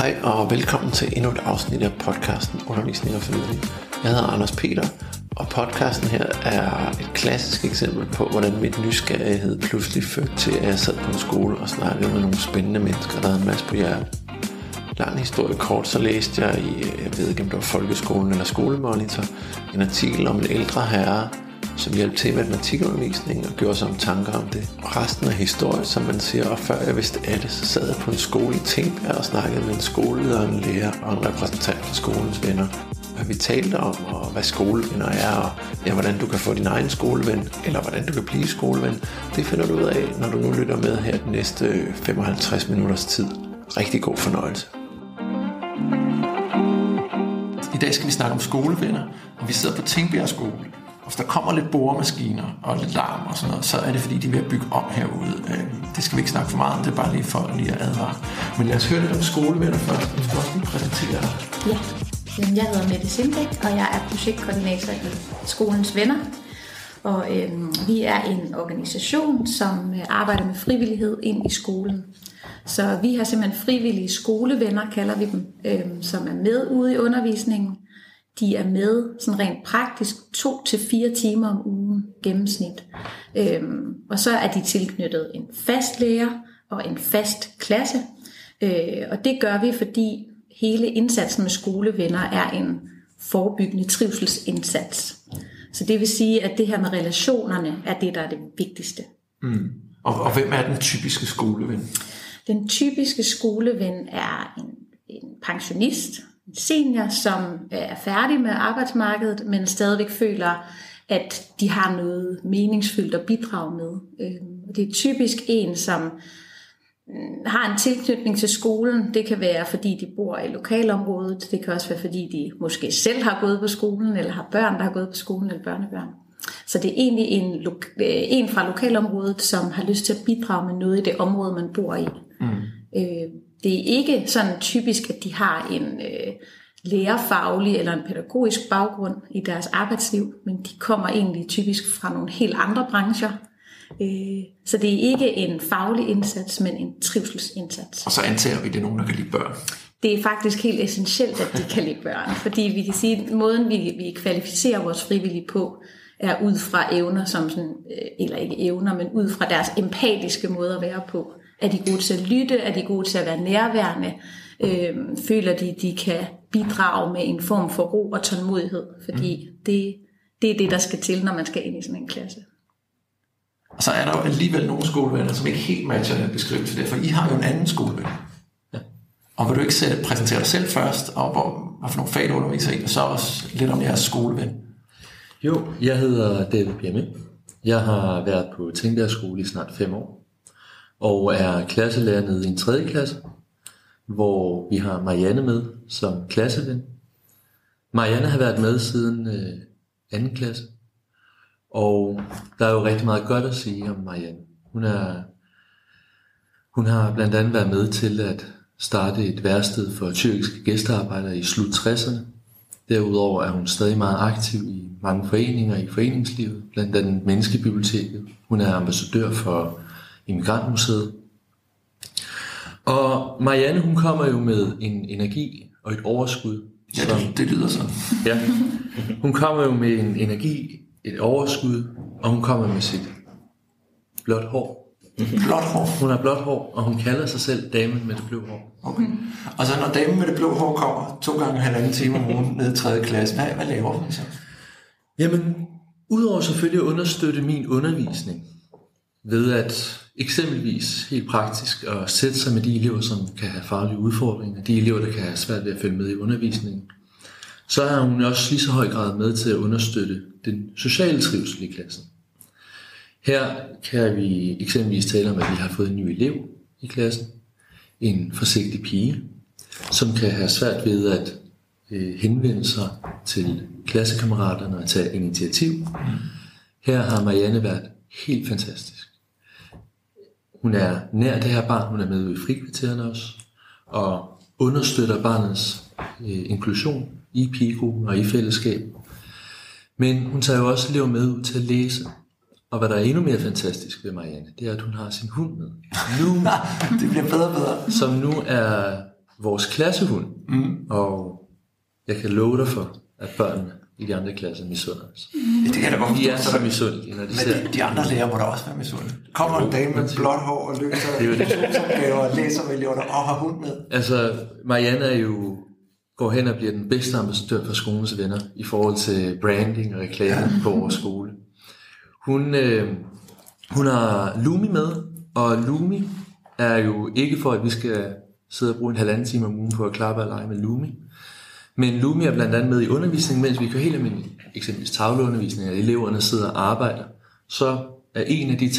Hej og velkommen til endnu et afsnit af podcasten Undervisning og Formidling. Jeg hedder Anders Peter, og podcasten her er et klassisk eksempel på, hvordan mit nysgerrighed pludselig førte til, at jeg sad på en skole og snakkede med nogle spændende mennesker, der havde en masse på hjertet. Lang historie kort, så læste jeg jeg ved ikke om det var Folkeskolen eller Skolemonitor, en artikel om en ældre herre, som hjalp til med matematikundervisning og gjorde sig om tanker om det. Og resten af historien, som man siger, og før jeg vidste af det, så sad jeg på en skole i Tingbjerg og snakkede med en skoleleder, en lærer og en repræsentant for skolens venner. Hvad vi talte om, og hvad skolevenner er, og hvordan du kan få din egen skoleven, eller hvordan du kan blive skoleven, det finder du ud af, når du nu lytter med her de næste 55 minutters tid. Rigtig god fornøjelse. I dag skal vi snakke om skolevenner, og vi sidder på Tingbjerg skole. Og hvis der kommer lidt boremaskiner og lidt larm og sådan noget, så er det fordi, de er ved at bygge om herude. Det skal vi ikke snakke for meget om, det er bare lige for lige at advare. Men lad os høre lidt om skolevenner først. Du skal også lige præsentere dig. Ja, jeg hedder Mette Sindbæk, og jeg er projektkoordinator i Skolens Venner. Og vi er en organisation, som arbejder med frivillighed ind i skolen. Så vi har simpelthen frivillige skolevenner, kalder vi dem, som er med ude i undervisningen. De er med sådan rent praktisk 2-4 timer om ugen gennemsnit. Og så er de tilknyttet en fast lærer og en fast klasse. Og det gør vi, fordi hele indsatsen med skolevenner er en forebyggende trivselsindsats. Så det vil sige, at det her med relationerne er det, der er det vigtigste. Mm. Og hvem er den typiske skoleven? Den typiske skoleven er en pensionist, en senior, som er færdig med arbejdsmarkedet, men stadigvæk føler, at de har noget meningsfyldt at bidrage med. Det er typisk en, som har en tilknytning til skolen. Det kan være, fordi de bor i lokalområdet. Det kan også være, fordi de måske selv har gået på skolen, eller har børn, der har gået på skolen, eller børnebørn. Så det er egentlig en fra lokalområdet, som har lyst til at bidrage med noget i det område, man bor i. Mm. Det er ikke sådan typisk, at de har en lærerfaglig eller en pædagogisk baggrund i deres arbejdsliv, men de kommer egentlig typisk fra nogle helt andre brancher. Så det er ikke en faglig indsats, men en trivselsindsats. Og så antager vi, det er nogen, der kan lide børn. Det er faktisk helt essentielt, at de kan lide børn, fordi vi kan sige, at måden vi kvalificerer vores frivillige på, er ud fra evner, som sådan, eller ikke evner, men ud fra deres empatiske måde at være på. Er de gode til at lytte? Er de gode til at være nærværende? Føler de kan bidrage med en form for ro og tålmodighed? Fordi det er det, der skal til, når man skal ind i sådan en klasse. Og så er der jo alligevel nogle skolevenner, som ikke helt matcher den beskrivelse der, for I har jo en anden skoleven. Ja. Og vil du ikke præsentere dig selv først, og hvad for nogle fag du underviser i, og så også lidt om jeres skoleven? Jo, jeg hedder David Bjerme. Jeg har været på Tingbjerg skole i snart 5 år, og er klasselærer nede i en 3. klasse, hvor vi har Marianne med som klasseven. Marianne har været med siden 2. klasse, og der er jo rigtig meget godt at sige om Marianne. Hun har blandt andet været med til at starte et værsted for tyrkiske gæstearbejdere i slut 60'erne. Derudover er hun stadig meget aktiv i mange foreninger i foreningslivet, blandt andet Menneskebiblioteket. Hun er ambassadør for Immigrantmuseet. Og Marianne, hun kommer jo med en energi og et overskud. Ja, det lyder sådan. Ja, hun kommer jo med en energi, et overskud, og hun kommer med sit blåt hår. Blåt hår? Hun har blåt hår, og hun kalder sig selv damen med det blå hår. Okay. Og så når damen med det blå hår kommer 2 gange 1,5 time om ugen ned i 3. klasse, hvad laver hun så? Jamen, udover selvfølgelig at understøtte min undervisning, ved at eksempelvis helt praktisk at sætte sig med de elever, som kan have faglige udfordringer, de elever, der kan have svært ved at følge med i undervisningen, så er hun også lige så høj grad med til at understøtte den sociale trivsel i klassen. Her kan vi eksempelvis tale om, at vi har fået en ny elev i klassen, en forsigtig pige, som kan have svært ved at henvende sig til klassekammeraterne og tage initiativ. Her har Marianne været helt fantastisk. Hun er nær det her barn, hun er med i frikvartererne også, og understøtter barnets inklusion i pigegruppen og i fællesskab. Men hun tager jo også elever med ud til at læse. Og hvad der er endnu mere fantastisk ved Marianne, det er, at hun har sin hund med. Det bliver bedre og bedre. Som nu er vores klassehund. Og jeg kan love dig for, at børnene i de andre klasser misunder os. Det kan da godt de er så misundelige, når de ser. De andre lærer må da også være misundelige. Kommer en dame med blåt hår og løser opgaver og læser med eleverne og har hund med. Altså, Marianne går hen og bliver den bedste ambassadør for skolens venner i forhold til branding og reklame på vores skole. Hun har Lumi med, og Lumi er jo ikke for, at vi skal sidde og bruge en 1,5 time om ugen på at klappe og lege med Lumi. Men Lumi er blandt andet med i undervisningen, mens vi kører helt almindelig, eksempelvis tavleundervisning, og eleverne sidder og arbejder. Så er en af de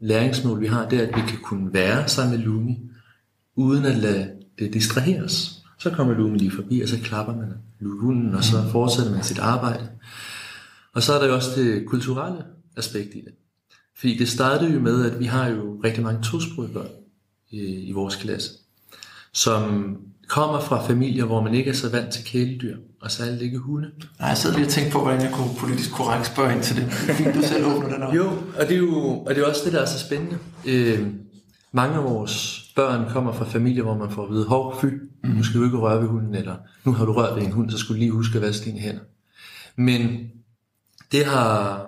læringsmål, vi har, det er, at vi kan kunne være sammen med Lumi, uden at lade det distrahere os. Så kommer Lumi lige forbi, og så klapper man hunden, og så fortsætter man sit arbejde. Og så er der jo også det kulturelle aspekt i det. Fordi det startede jo med, at vi har jo rigtig mange tosprogede børn i vores klasse, som kommer fra familier, hvor man ikke er så vant til kæledyr, og særligt ikke hunde. Nej, jeg sidder lige og tænker på, hvordan jeg kunne politisk korrekt spørge ind til det. Fint, du selv åbner den op. Jo, og det er jo også det, der er så spændende. Mange af vores børn kommer fra familier, hvor man får at vide, hov, nu skal du ikke røre ved hunden, eller nu har du rørt ved en hund, så skulle du lige huske at vaske dine hænder. Men det har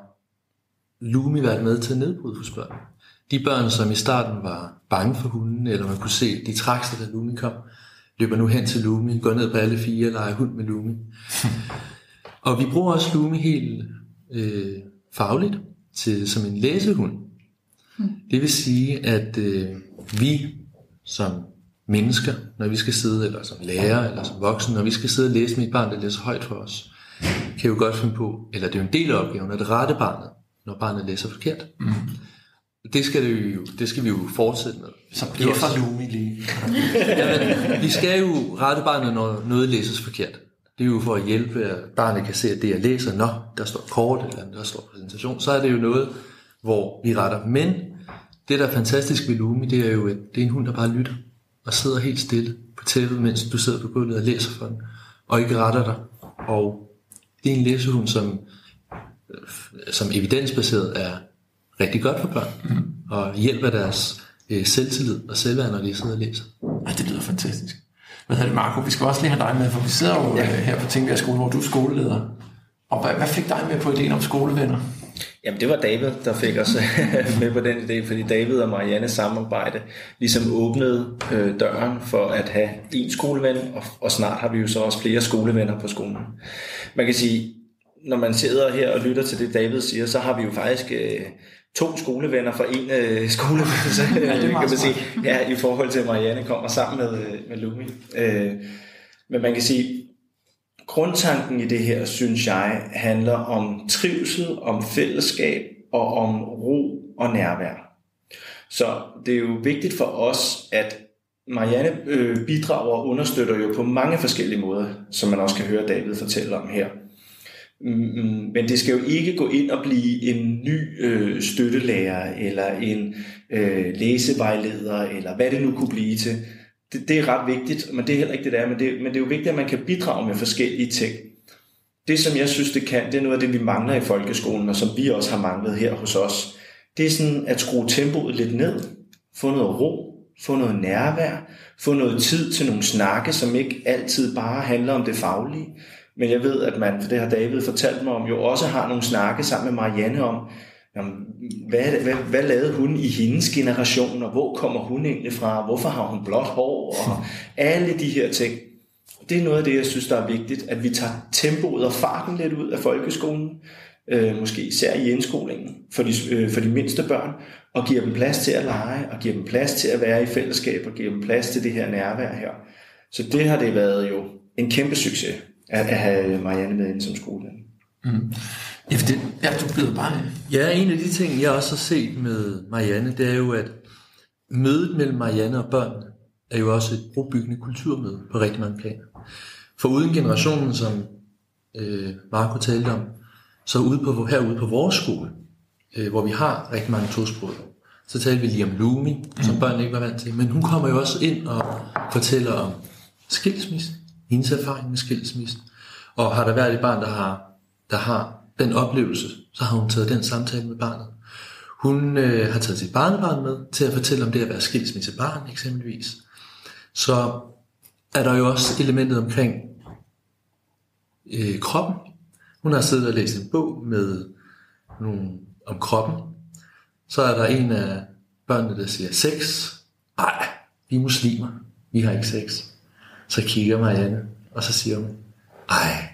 Lumi været med til at nedbryde hos børn. De børn, som i starten var bange for hunden, eller man kunne se, de trak sig, da Lumi kom, løber nu hen til Lumi, går ned på alle 4 og leger hund med Lumi. Og vi bruger også Lumi helt fagligt som en læsehund. Det vil sige, at vi som mennesker, når vi skal sidde, eller som lærer, eller som voksen, når vi skal sidde og læse med et barn, der læser højt for os, kan jo godt finde på, eller det er jo en del af opgaven, at rette barnet, når barnet læser forkert. Det skal vi jo fortsætte med. Så bliver for Lumi lige. Jamen, vi skal jo rette barnet, når noget læses forkert. Det er jo for at hjælpe, at barnet kan se, at det jeg læser, der står kort, eller der står præsentation, så er det jo noget, hvor vi retter. Men det, der er fantastisk ved Lumi, det er jo, at det er en hund, der bare lytter, og sidder helt stille på tæppet, mens du sidder på gulvet og læser for den, og ikke retter dig. Og det er en læsehund, som evidensbaseret er rigtig godt for børn, og hjælper deres selvtillid og selvværd, når de sidder og læser. Ej, det lyder fantastisk. Hvad hedder det, Marco? Vi skal også lige have dig med, for vi sidder jo her på Tingbjerg Skole, hvor du er skoleleder. Og hvad fik dig med på ideen om skolevenner? Jamen det var David, der fik os med på den idé, fordi David og Mariannes samarbejde ligesom åbnede døren for at have en skoleven, og snart har vi jo så også flere skolevenner på skolen. Man kan sige, når man sidder her og lytter til det, David siger, så har vi jo faktisk 2 skolevenner for en skoleven, kan man sige, i forhold til, at Marianne kommer sammen med Lumi. Men man kan sige, grundtanken i det her, synes jeg, handler om trivsel, om fællesskab og om ro og nærvær. Så det er jo vigtigt for os, at Marianne bidrager og understøtter jo på mange forskellige måder, som man også kan høre David fortælle om her. Men det skal jo ikke gå ind og blive en ny støttelærer eller en læsevejleder, eller hvad det nu kunne blive til. Det er ret vigtigt, men det er heller ikke det der, men det er jo vigtigt, at man kan bidrage med forskellige ting. Det, som jeg synes, det kan, det er noget af det, vi mangler i folkeskolen, og som vi også har manglet her hos os. Det er sådan at skrue tempoet lidt ned, få noget ro, få noget nærvær, få noget tid til nogle snakke, som ikke altid bare handler om det faglige. Men jeg ved, at man, for det har David fortalt mig om, jo også har nogle snakke sammen med Marianne om, hvad lavede hun i hendes generation, og hvor kommer hun egentlig fra, hvorfor har hun blåt hår, og alle de her ting. Det er noget af det, jeg synes, der er vigtigt, at vi tager tempoet og farten lidt ud af folkeskolen, måske især i indskolingen, for de mindste børn, og giver dem plads til at lege, og giver dem plads til at være i fællesskab, og giver dem plads til det her nærvær her. Så det har det været jo en kæmpe succes at have Marianne med inde som skolelærer. Du bliver bare... Ja, en af de ting, jeg også har set med Marianne, det er jo, at mødet mellem Marianne og børnene er jo også et brobyggende kulturmøde på rigtig mange planer. For uden generationen, som Marco talte om, så herude på vores skole, hvor vi har rigtig mange tosprogede, så talte vi lige om Lumi, som børnene ikke var vant til. Men hun kommer jo også ind og fortæller om skilsmisse, hendes erfaring med skilsmisse. Og har der været et barn, der har den oplevelse, så har hun taget den samtale med barnet. Hun har taget sit barnebarn med til at fortælle om det at være skilsmissebarn eksempelvis. Så er der jo også elementet omkring kroppen. Hun har siddet og læst en bog med om kroppen. Så er der en af børnene, der siger sex. Ej, vi er muslimer. Vi har ikke sex. Så kigger Marianne, og så siger hun, ej,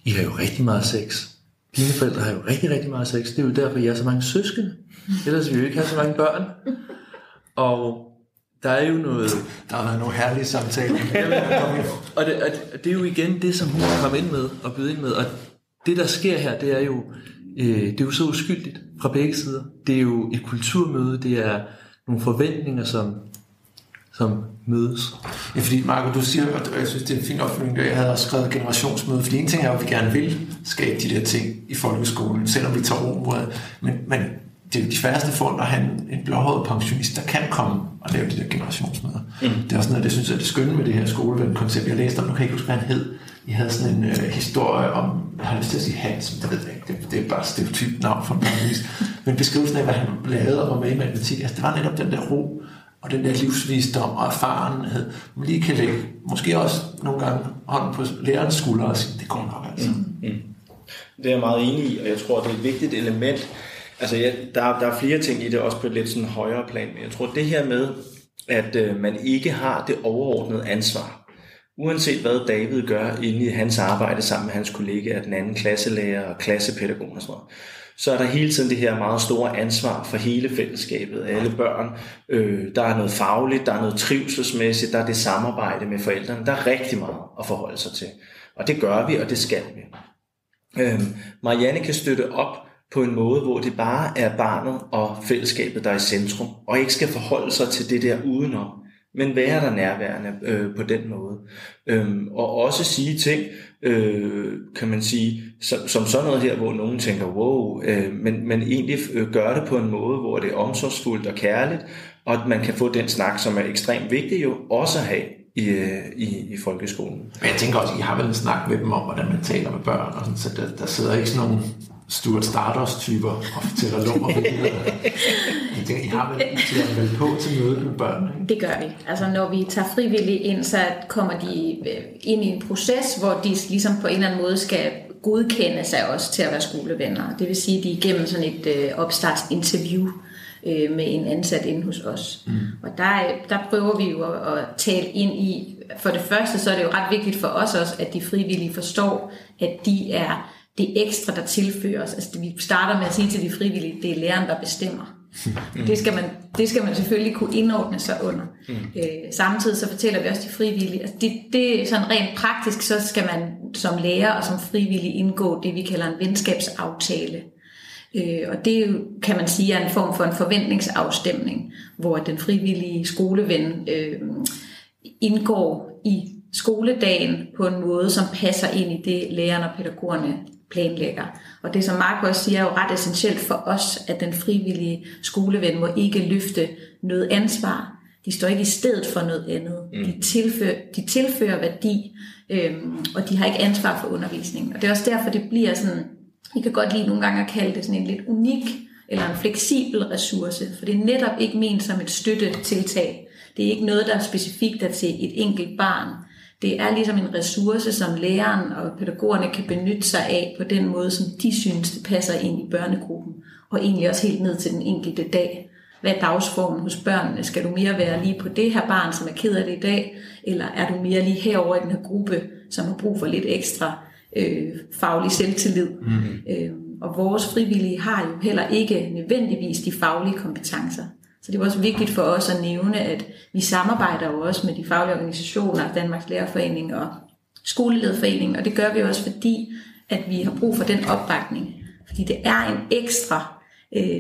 I har jo rigtig meget sex. Dine forældre har jo rigtig, rigtig meget sex. Det er jo derfor, I har så mange søskende. Ellers vil vi jo ikke have så mange børn. Og der er jo noget... Der er nogle herlige samtaler. og det er jo igen det, som hun kom ind med og byde ind med. Og det, der sker her, det er jo så uskyldigt fra begge sider. Det er jo et kulturmøde. Det er nogle forventninger, som mødes. Ja, fordi Marco, du siger, og jeg synes, det er en fin opfølgning, jeg havde også skrevet generationsmøde, fordi en ting er jo, at vi gerne vil skabe de der ting i folkeskolen, selvom vi tager romerdet, men det er jo de færreste forældre at have en blåhåret pensionist, der kan komme og lave de der generationsmøder. Det er også noget, det synes jeg er det skønne med det her skoleven-koncept. Jeg læste om, nu kan jeg ikke huske, hvad han hed. I havde sådan en historie om, jeg har lyst til at sige Hans, det ved jeg ikke, det er bare et stereotypt navn for en pensionist, men beskrivelsen af, hvad han lavede og var med i matematik, altså det var netop den der ro, og den der livsvisdom og erfarenhed, man lige kan lægge, måske også nogle gange hånden på lærerens skulder og sige, det går nok altså. Det er jeg meget enig i, og jeg tror, det er et vigtigt element. Altså, der er flere ting i det, også på et lidt sådan højere plan, men jeg tror, det her med, at man ikke har det overordnede ansvar, uanset hvad David gør inde i hans arbejde sammen med hans kollegaer, den anden klasselærer og klassepædagog og sådan noget, så er der hele tiden det her meget store ansvar for hele fællesskabet, alle børn. Der er noget fagligt, der er noget trivselsmæssigt, der er det samarbejde med forældrene. Der er rigtig meget at forholde sig til. Og det gør vi, og det skal vi. Marianne kan støtte op på en måde, hvor det bare er barnet og fællesskabet, der er i centrum, og ikke skal forholde sig til det der udenom, men være der nærværende på den måde. Og også sige ting, kan man sige, som sådan noget her, hvor nogen tænker, wow, men egentlig gøre det på en måde, hvor det er omsorgsfuldt og kærligt, og at man kan få den snak, som er ekstremt vigtig jo også at have i folkeskolen. Men jeg tænker også, I har vel en snak med dem om, hvordan man taler med børn, og sådan, så der sidder ikke sådan nogle Stuart Stardust-typer og fortæller lummer videre. Jeg tænker, I har vel på til mødet med børn? Ikke? Det gør vi. Altså når vi tager frivillige ind, så kommer de ind i en proces, hvor de ligesom på en eller anden måde skal godkende sig også til at være skolevenner. Det vil sige, at de er igennem sådan et opstartsinterview med en ansat inde hos os. Og der prøver vi jo at tale ind i, for det første så er det jo ret vigtigt for os også, at de frivillige forstår, at de er det ekstra, der tilføres. Altså vi starter med at sige til de frivillige, det er læreren, der bestemmer. Det skal man selvfølgelig kunne indordne sig under. Samtidig så fortæller vi også de frivillige, altså det er sådan rent praktisk, så skal man som lærer og som frivillig indgå det, vi kalder en venskabsaftale. Og det kan man sige er en form for en forventningsafstemning, hvor den frivillige skoleven indgår i skoledagen på en måde, som passer ind i det, lærerne og pædagogerne planlægger. Og det, som Mark også siger, er jo ret essentielt for os, at den frivillige skoleven må ikke løfte noget ansvar. De står ikke i stedet for noget andet. De tilfører værdi, og de har ikke ansvar for undervisningen. Og det er også derfor, det bliver sådan, vi kan godt lide nogle gange at kalde det sådan en lidt unik eller en fleksibel ressource, for det er netop ikke ment som et støttetiltag. Det er ikke noget, der er specifikt er til et enkelt barn. Det er ligesom en ressource, som læreren og pædagogerne kan benytte sig af på den måde, som de synes, det passer ind i børnegruppen. Og egentlig også helt ned til den enkelte dag. Hvad er dagsformen hos børnene? Skal du mere være lige på det her barn, som er ked af det i dag? Eller er du mere lige herover i den her gruppe, som har brug for lidt ekstra faglig selvtillid? Og vores frivillige har jo heller ikke nødvendigvis de faglige kompetencer. Så det er også vigtigt for os at nævne, at vi samarbejder jo også med de faglige organisationer, Danmarks Lærerforening og Skolelederforeningen, og det gør vi også fordi, at vi har brug for den opbakning. Fordi det er en ekstra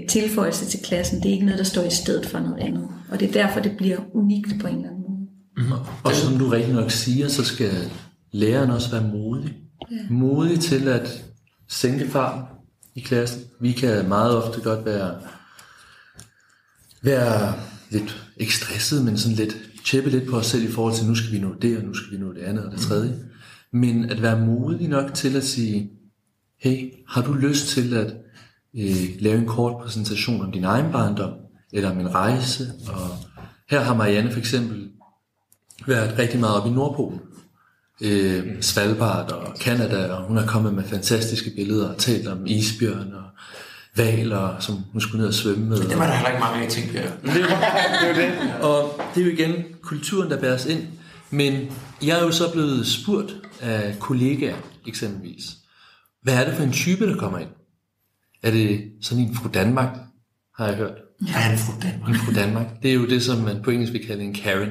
tilføjelse til klassen. Det er ikke noget, der står i stedet for noget andet. Og det er derfor, det bliver unikt på en eller anden måde. Og som du rigtig nok siger, så skal læreren også være modig. Ja. Modig til at sænke farten i klassen. Vi kan meget ofte godt være lidt ikke stresset, men sådan lidt tjeppe lidt på os selv i forhold til, nu skal vi nå det, og nu skal vi nå det andet og det tredje. Men at være modig nok til at sige, hey, har du lyst til at lave en kort præsentation om din egen barndom, eller om en rejse? Og her har Marianne for eksempel været rigtig meget op i Nordpolen. Svalbard og Canada, og hun har kommet med fantastiske billeder og talt om isbjørn og hvaler, som hun skulle ned og svømme med. Det var der heller ikke mange af, tænkte jeg. Det. Og det er jo igen kulturen, der bæres ind. Men jeg er jo så blevet spurgt af kollegaer eksempelvis, hvad er det for en type, der kommer ind? Er det sådan en fru Danmark, har jeg hørt? Ja, en fru Danmark. En fru Danmark. Det er jo det, som man på engelsk vil kalde en Karen.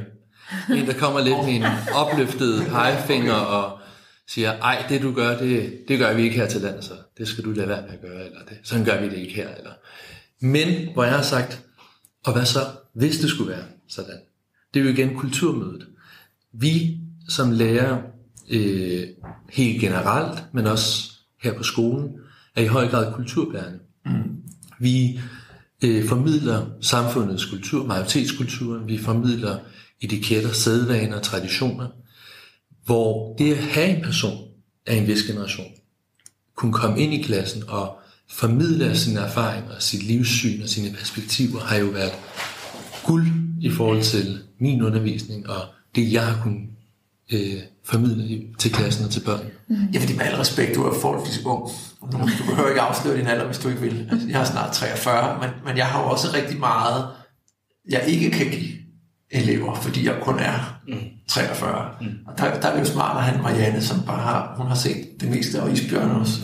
En, der kommer lidt med en opløftet pegefinger og siger, ej, det du gør, det gør vi ikke her til landet, så det skal du lade være med at gøre, eller det, sådan gør vi det ikke her. Eller. Men hvor jeg har sagt, og hvad så, hvis det skulle være sådan? Det er jo igen kulturmødet. Vi som lærer helt generelt, men også her på skolen, er i høj grad kulturbærende. Vi formidler samfundets kultur, majoritetskulturen, vi formidler etiketter, sædvaner, traditioner, hvor det at have en person af en vis generation kunne komme ind i klassen og formidle sine erfaringer, sit livssyn og sine perspektiver, har jo været guld i forhold til min undervisning og det, jeg har kunnet formidle til klassen og til børn. Ja, fordi med al respekt, du er forholdsvis ung. Du behøver ikke afsløre din alder, hvis du ikke vil. Altså, jeg er snart 43, men jeg har jo også rigtig meget, jeg ikke kan give elever, fordi jeg kun er 43. Og der er det jo smart at have Marianne, som bare hun har set det meste af isbjørn også.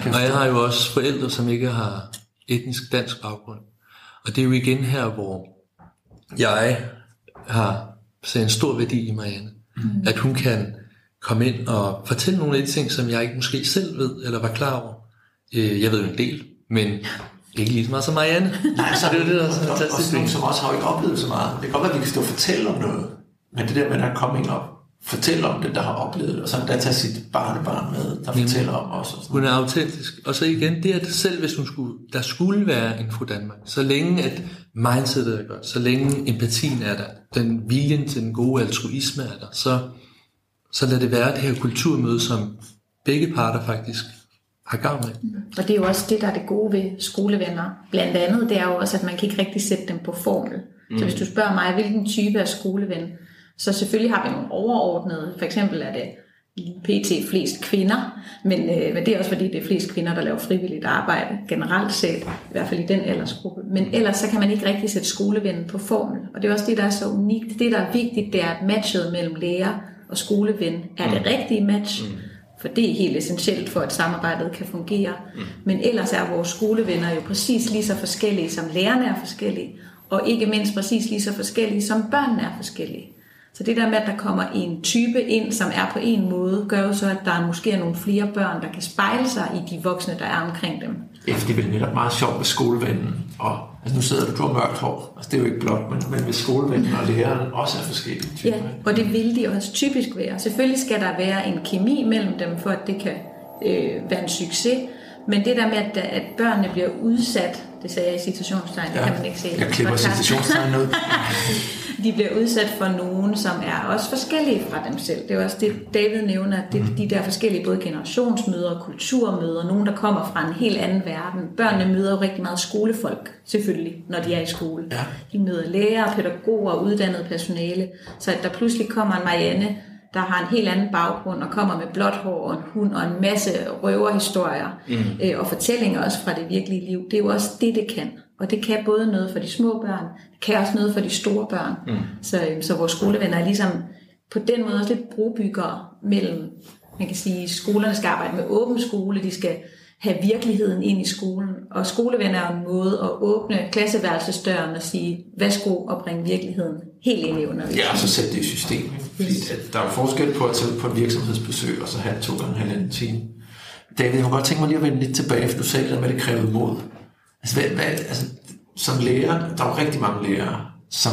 Og jeg har jo også forældre, som ikke har etnisk dansk baggrund. Og det er jo igen her, hvor jeg har set en stor værdi i Marianne. At hun kan komme ind og fortælle nogle af de ting, som jeg ikke måske selv ved, eller var klar over. Jeg ved jo en del, men ikke lige så meget som Marianne. Nej, så det er det, der er så fantastisk. Også nogen, som også har ikke oplevet så meget. Det kan godt være, at vi kan stå og fortælle om noget, men det der med, at komme ind og fortælle om det, der har oplevet det, og så der tager sit barnebarn med, der fortæller om os. Hun er autentisk. Og så igen, det at selv hvis der skulle være en fru Danmark, så længe at mindsetet er godt, så længe empatien er der, den viljen til den gode altruisme er der, så lad det være det her kulturmøde, som begge parter faktisk har gavn af. Og det er jo også det, der er det gode ved skolevenner. Blandt andet, det er jo også, at man kan ikke rigtig sætte dem på formel. Så hvis du spørger mig, hvilken type af skoleven, så selvfølgelig har vi nogle overordnede. For eksempel er det pt. Flest kvinder, men det er også fordi, det er flest kvinder, der laver frivilligt arbejde, generelt set, i hvert fald i den aldersgruppe. Men ellers så kan man ikke rigtig sætte skolevennen på formel. Og det er også det, der er så unikt. Det, der er vigtigt, det er, at matchet mellem lærer og skoleven er det rigtige match. For det er helt essentielt for, at samarbejdet kan fungere. Men ellers er vores skolevenner jo præcis lige så forskellige, som lærerne er forskellige, og ikke mindst præcis lige så forskellige, som børnene er forskellige. Så det der med, at der kommer en type ind, som er på en måde, gør jo så, at der måske er nogle flere børn, der kan spejle sig i de voksne, der er omkring dem. Ja, for det er vel netop meget sjovt med skolevennen. Og altså nu sidder du har mørkt hår. Altså det er jo ikke blot, men hvis skolevennen og læreren også er forskellige typer. Ja, og det vil de også typisk være. Selvfølgelig skal der være en kemi mellem dem, for at det kan være en succes. Men det der med, at børnene bliver udsat, det sagde jeg i citationstegn, det kan man ikke se. Jeg klipper citationstegn ud. De bliver udsat for nogen, som er også forskellige fra dem selv. Det er også det, David nævner, at det er de der forskellige både generationsmøder, kulturmøder, nogen, der kommer fra en helt anden verden. Børnene møder jo rigtig meget skolefolk, selvfølgelig, når de er i skole. Ja. De møder lærere, pædagoger og uddannet personale. Så at der pludselig kommer en Marianne, der har en helt anden baggrund og kommer med blåt hår og en hund og en masse røverhistorier og fortællinger også fra det virkelige liv. Det er jo også det kan. Og det kan både noget for de små børn, det kan også noget for de store børn. Så vores skolevenner er ligesom på den måde også lidt brobyggere mellem, man kan sige, skolerne skal arbejde med åben skole, de skal have virkeligheden ind i skolen. Og skolevenner er en måde at åbne klasseværelsesdøren og sige, værsgo og bringe virkeligheden helt ind i undervisningen. Ja, og så sætte det i system. Fordi der er forskel på at tage på et virksomhedsbesøg og så have 2,5 time. David, jeg kunne godt tænke mig lige at vende lidt tilbage, for du sagde det med, det krævede mod. Altså, som lærer, der er jo rigtig mange lærere, som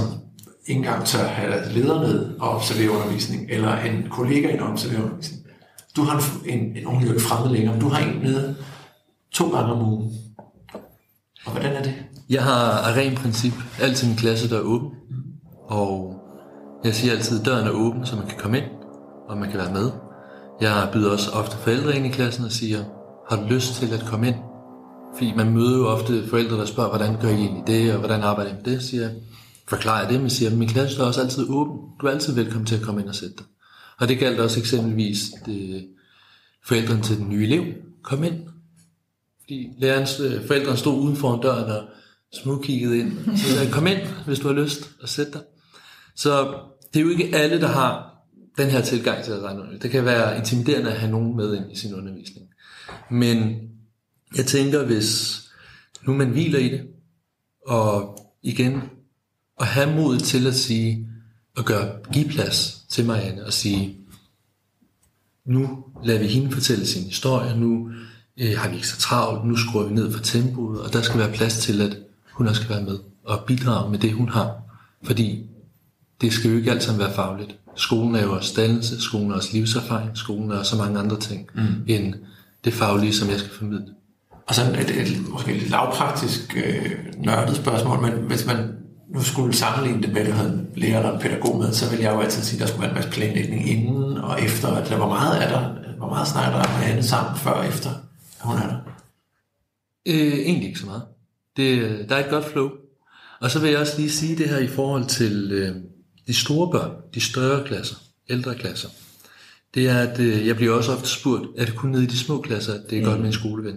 ikke engang tør have leder ned og observere undervisning, eller en kollega ind og observere undervisning. Du har en ung jo ikke fremmed længere, men du har en nede 2 gange om ugen. Og hvordan er det? Jeg har af ren princip altid en klasse, der er åben. Og jeg siger altid, at døren er åben, så man kan komme ind, og man kan være med. Jeg byder også ofte forældre ind i klassen og siger, har du lyst til at komme ind? Fordi man møder jo ofte forældre, der spørger, hvordan gør I egentlig det, og hvordan arbejder I med det? Siger jeg, forklarer det, men siger, at min klasse er også altid åben. Du er altid velkommen til at komme ind og sætte dig. Og det galt også eksempelvis forældrene til den nye elev. Kom ind. Fordi forældrene stod uden foran døren og smugkiggede ind. Så sagde, kom ind, hvis du har lyst at sætte dig. Så det er jo ikke alle, der har den her tilgang til at regne undervisning. Det kan være intimiderende at have nogen med ind i sin undervisning. Men jeg tænker, hvis nu man hviler i det, og igen at have mod til at sige, og give plads til Marianne og sige, nu lader vi hende fortælle sin historie, nu har vi ikke så travlt, nu skruer vi ned for tempoet, og der skal være plads til, at hun også skal være med og bidrage med det, hun har. Fordi det skal jo ikke altid være fagligt. Skolen er jo også dannelse, skolen er også livserfaring, skolen er også så mange andre ting, end det faglige, som jeg skal formidle. Og sådan et måske lidt lavpraktisk nørdet spørgsmål, men hvis man nu skulle sammenligne det med, at du havde en lærer eller en pædagog med, så vil jeg jo altid sige, at der skulle være en masse planlægning inden og efter. At hvor meget snakker der med Anne sammen før og efter, at hun er der? Egentlig ikke så meget. Der er et godt flow. Og så vil jeg også lige sige det her i forhold til de store børn, de større klasser, ældre klasser. Det er, at jeg bliver også ofte spurgt, er det kun nede i de små klasser, at det er godt med en skoleven?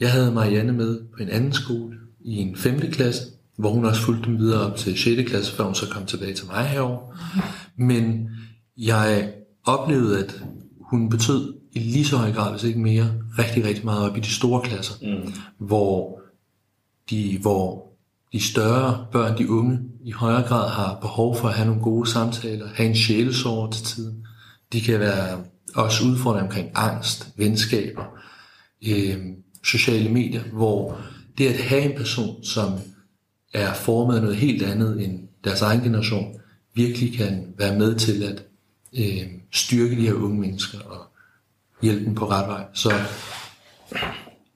Jeg havde Marianne med på en anden skole i en 5. klasse, hvor hun også fulgte dem videre op til 6. klasse, før hun så kom tilbage til mig herovre. Men jeg oplevede, at hun betød i lige så høj grad, hvis ikke mere, rigtig, rigtig meget op i de store klasser, hvor de større børn, de unge, i højere grad har behov for at have nogle gode samtaler, have en sjælesorg til tiden. De kan være også udfordrende omkring angst, venskaber, sociale medier, hvor det at have en person, som er formet af noget helt andet end deres egen generation, virkelig kan være med til at styrke de her unge mennesker og hjælpe dem på ret vej. Så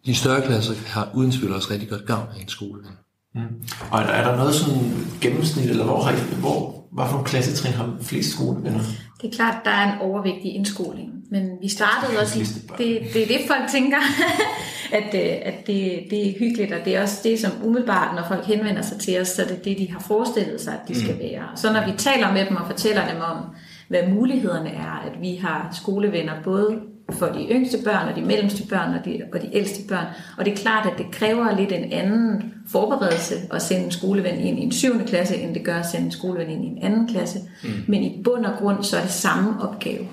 de større klasser har uden tvivl også rigtig godt gavn af en skoleven. Og er der noget sådan gennemsnit, eller hvad for nogle klassetrin har flest skolevenner? Det er klart, at der er en overvægt i indskoling, men vi startede også i, det er det folk tænker, at det er hyggeligt, og det er også det, som umiddelbart, når folk henvender sig til os, så det er det, de har forestillet sig, at de skal være. Så når vi taler med dem og fortæller dem om, hvad mulighederne er, at vi har skolevenner både for de yngste børn og de mellemste børn og de ældste børn. Og det er klart, at det kræver lidt en anden forberedelse at sende en skoleven ind i en 7. klasse, end det gør at sende en skoleven ind i en 2. klasse. Men i bund og grund, så er det samme opgave.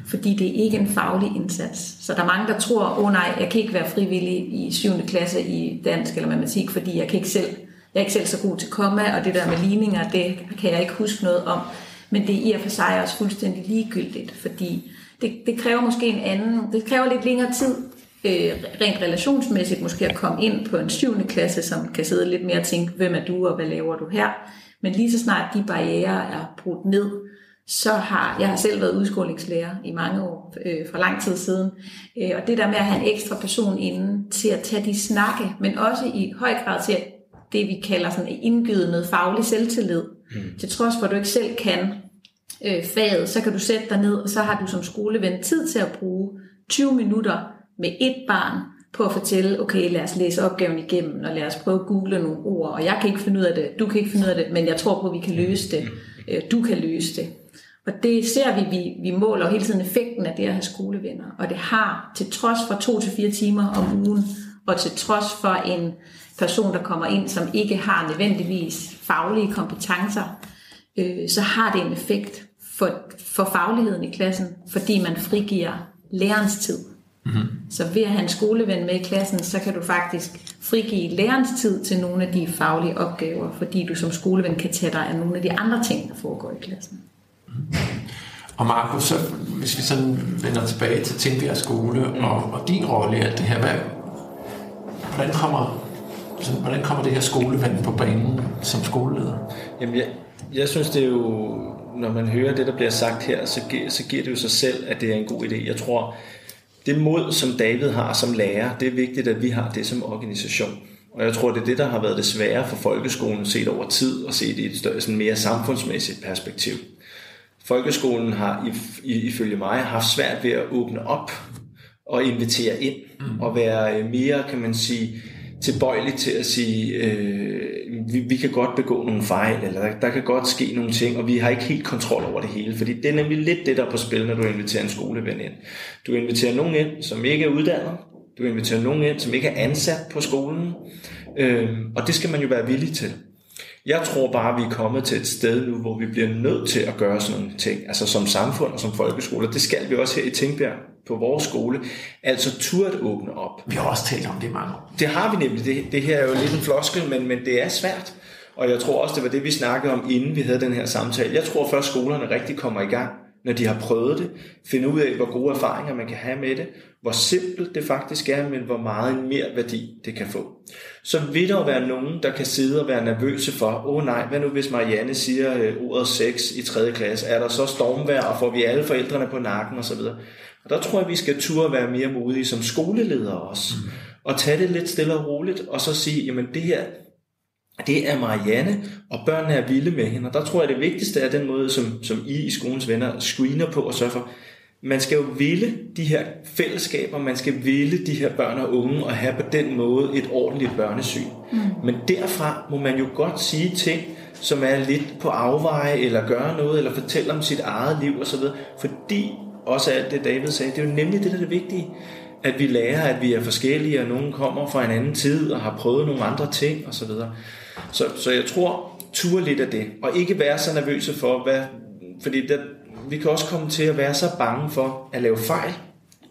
Fordi det er ikke en faglig indsats. Så der er mange, der tror, nej, jeg kan ikke være frivillig i 7. klasse i dansk eller matematik, fordi jeg er ikke selv så god til komma, og det der med ligninger, det kan jeg ikke huske noget om. Men det er i og for sig også fuldstændig ligegyldigt, fordi det kræver måske det kræver lidt længere tid, rent relationsmæssigt måske at komme ind på en 7. klasse, som kan sidde lidt mere og tænke, hvem er du, og hvad laver du her? Men lige så snart de barrierer er brudt ned, så jeg har selv været udskolingslærer i mange år, for lang tid siden, og det der med at have en ekstra person inde til at tage de snakke, men også i høj grad til det, vi kalder sådan indgyde noget faglig selvtillid, til trods for at du ikke selv kan faget, så kan du sætte dig ned, og så har du som skoleven tid til at bruge 20 minutter med et barn på at fortælle, okay, lad os læse opgaven igennem, og lad os prøve at google nogle ord, og jeg kan ikke finde ud af det, du kan ikke finde ud af det, men jeg tror på, at vi kan løse det, du kan løse det. Og det ser vi måler hele tiden effekten af det at have skolevenner, og det har til trods for 2 til 4 timer om ugen, og til trods for en person, der kommer ind, som ikke har nødvendigvis faglige kompetencer, så har det en effekt for fagligheden i klassen, fordi man frigiver lærerens tid. Så ved at have en skoleven med i klassen, så kan du faktisk frigive lærerens tid til nogle af de faglige opgaver, fordi du som skoleven kan tage dig af nogle af de andre ting, der foregår i klassen. Og Markus, så hvis vi sådan vender tilbage til Tingbjerg skole og din rolle i alt det her, hvordan kommer det her skoleven på banen som skoleleder? Jamen jeg synes det er jo, når man hører det der bliver sagt her, så giver det jo sig selv, at det er en god idé. Jeg tror det mod som David har som lærer, det er vigtigt at vi har det som organisation. Og jeg tror det er det der har været det svære for folkeskolen set over tid og set i et større, sådan mere samfundsmæssigt perspektiv. Folkeskolen har ifølge mig haft svært ved at åbne op og invitere ind og være mere, kan man sige, tilbøjelige til at sige, vi kan godt begå nogle fejl, eller der kan godt ske nogle ting, og vi har ikke helt kontrol over det hele, fordi det er nemlig lidt det, der er på spil, når du inviterer en skoleven ind. Du inviterer nogen ind, som ikke er uddannet, du inviterer nogen ind, som ikke er ansat på skolen, og det skal man jo være villig til. Jeg tror bare, vi er kommet til et sted nu, hvor vi bliver nødt til at gøre sådan nogle ting, altså som samfund og som folkeskole. Det skal vi også her i Tingbjerg på vores skole, altså turde åbne op. Vi har også talt om det i mange år. Det har vi nemlig. Det her er jo lidt en floskel, men det er svært. Og jeg tror også, det var det, vi snakkede om, inden vi havde den her samtale. Jeg tror først, skolerne rigtig kommer i gang, når de har prøvet det, finde ud af, hvor gode erfaringer man kan have med det, hvor simpelt det faktisk er, men hvor meget en mere værdi det kan få. Så vil der jo være nogen, der kan sidde og være nervøse for, nej, hvad nu hvis Marianne siger ordet sex i 3. klasse? Er der så stormvejr, og får vi alle forældrene på nakken osv.? Og der tror jeg, vi skal turde være mere modige som skoleledere også, og tage det lidt stille og roligt, og så sige, jamen det her, det er Marianne, og børnene er vilde med hende. Og der tror jeg, det vigtigste er den måde, som I skolens venner screener på og sørger for. Man skal jo ville de her fællesskaber, man skal ville de her børn og unge, og have på den måde et ordentligt børnesyn. Men derfra må man jo godt sige ting, som er lidt på afveje, eller gøre noget, eller fortælle om sit eget liv osv. Fordi også alt det, David sagde, det er jo nemlig det, der er det vigtige. At vi lærer, at vi er forskellige, og nogen kommer fra en anden tid, og har prøvet nogle andre ting osv. Så jeg tror, ture lidt af det, og ikke være så nervøse for, fordi vi kan også komme til at være så bange for at lave fejl,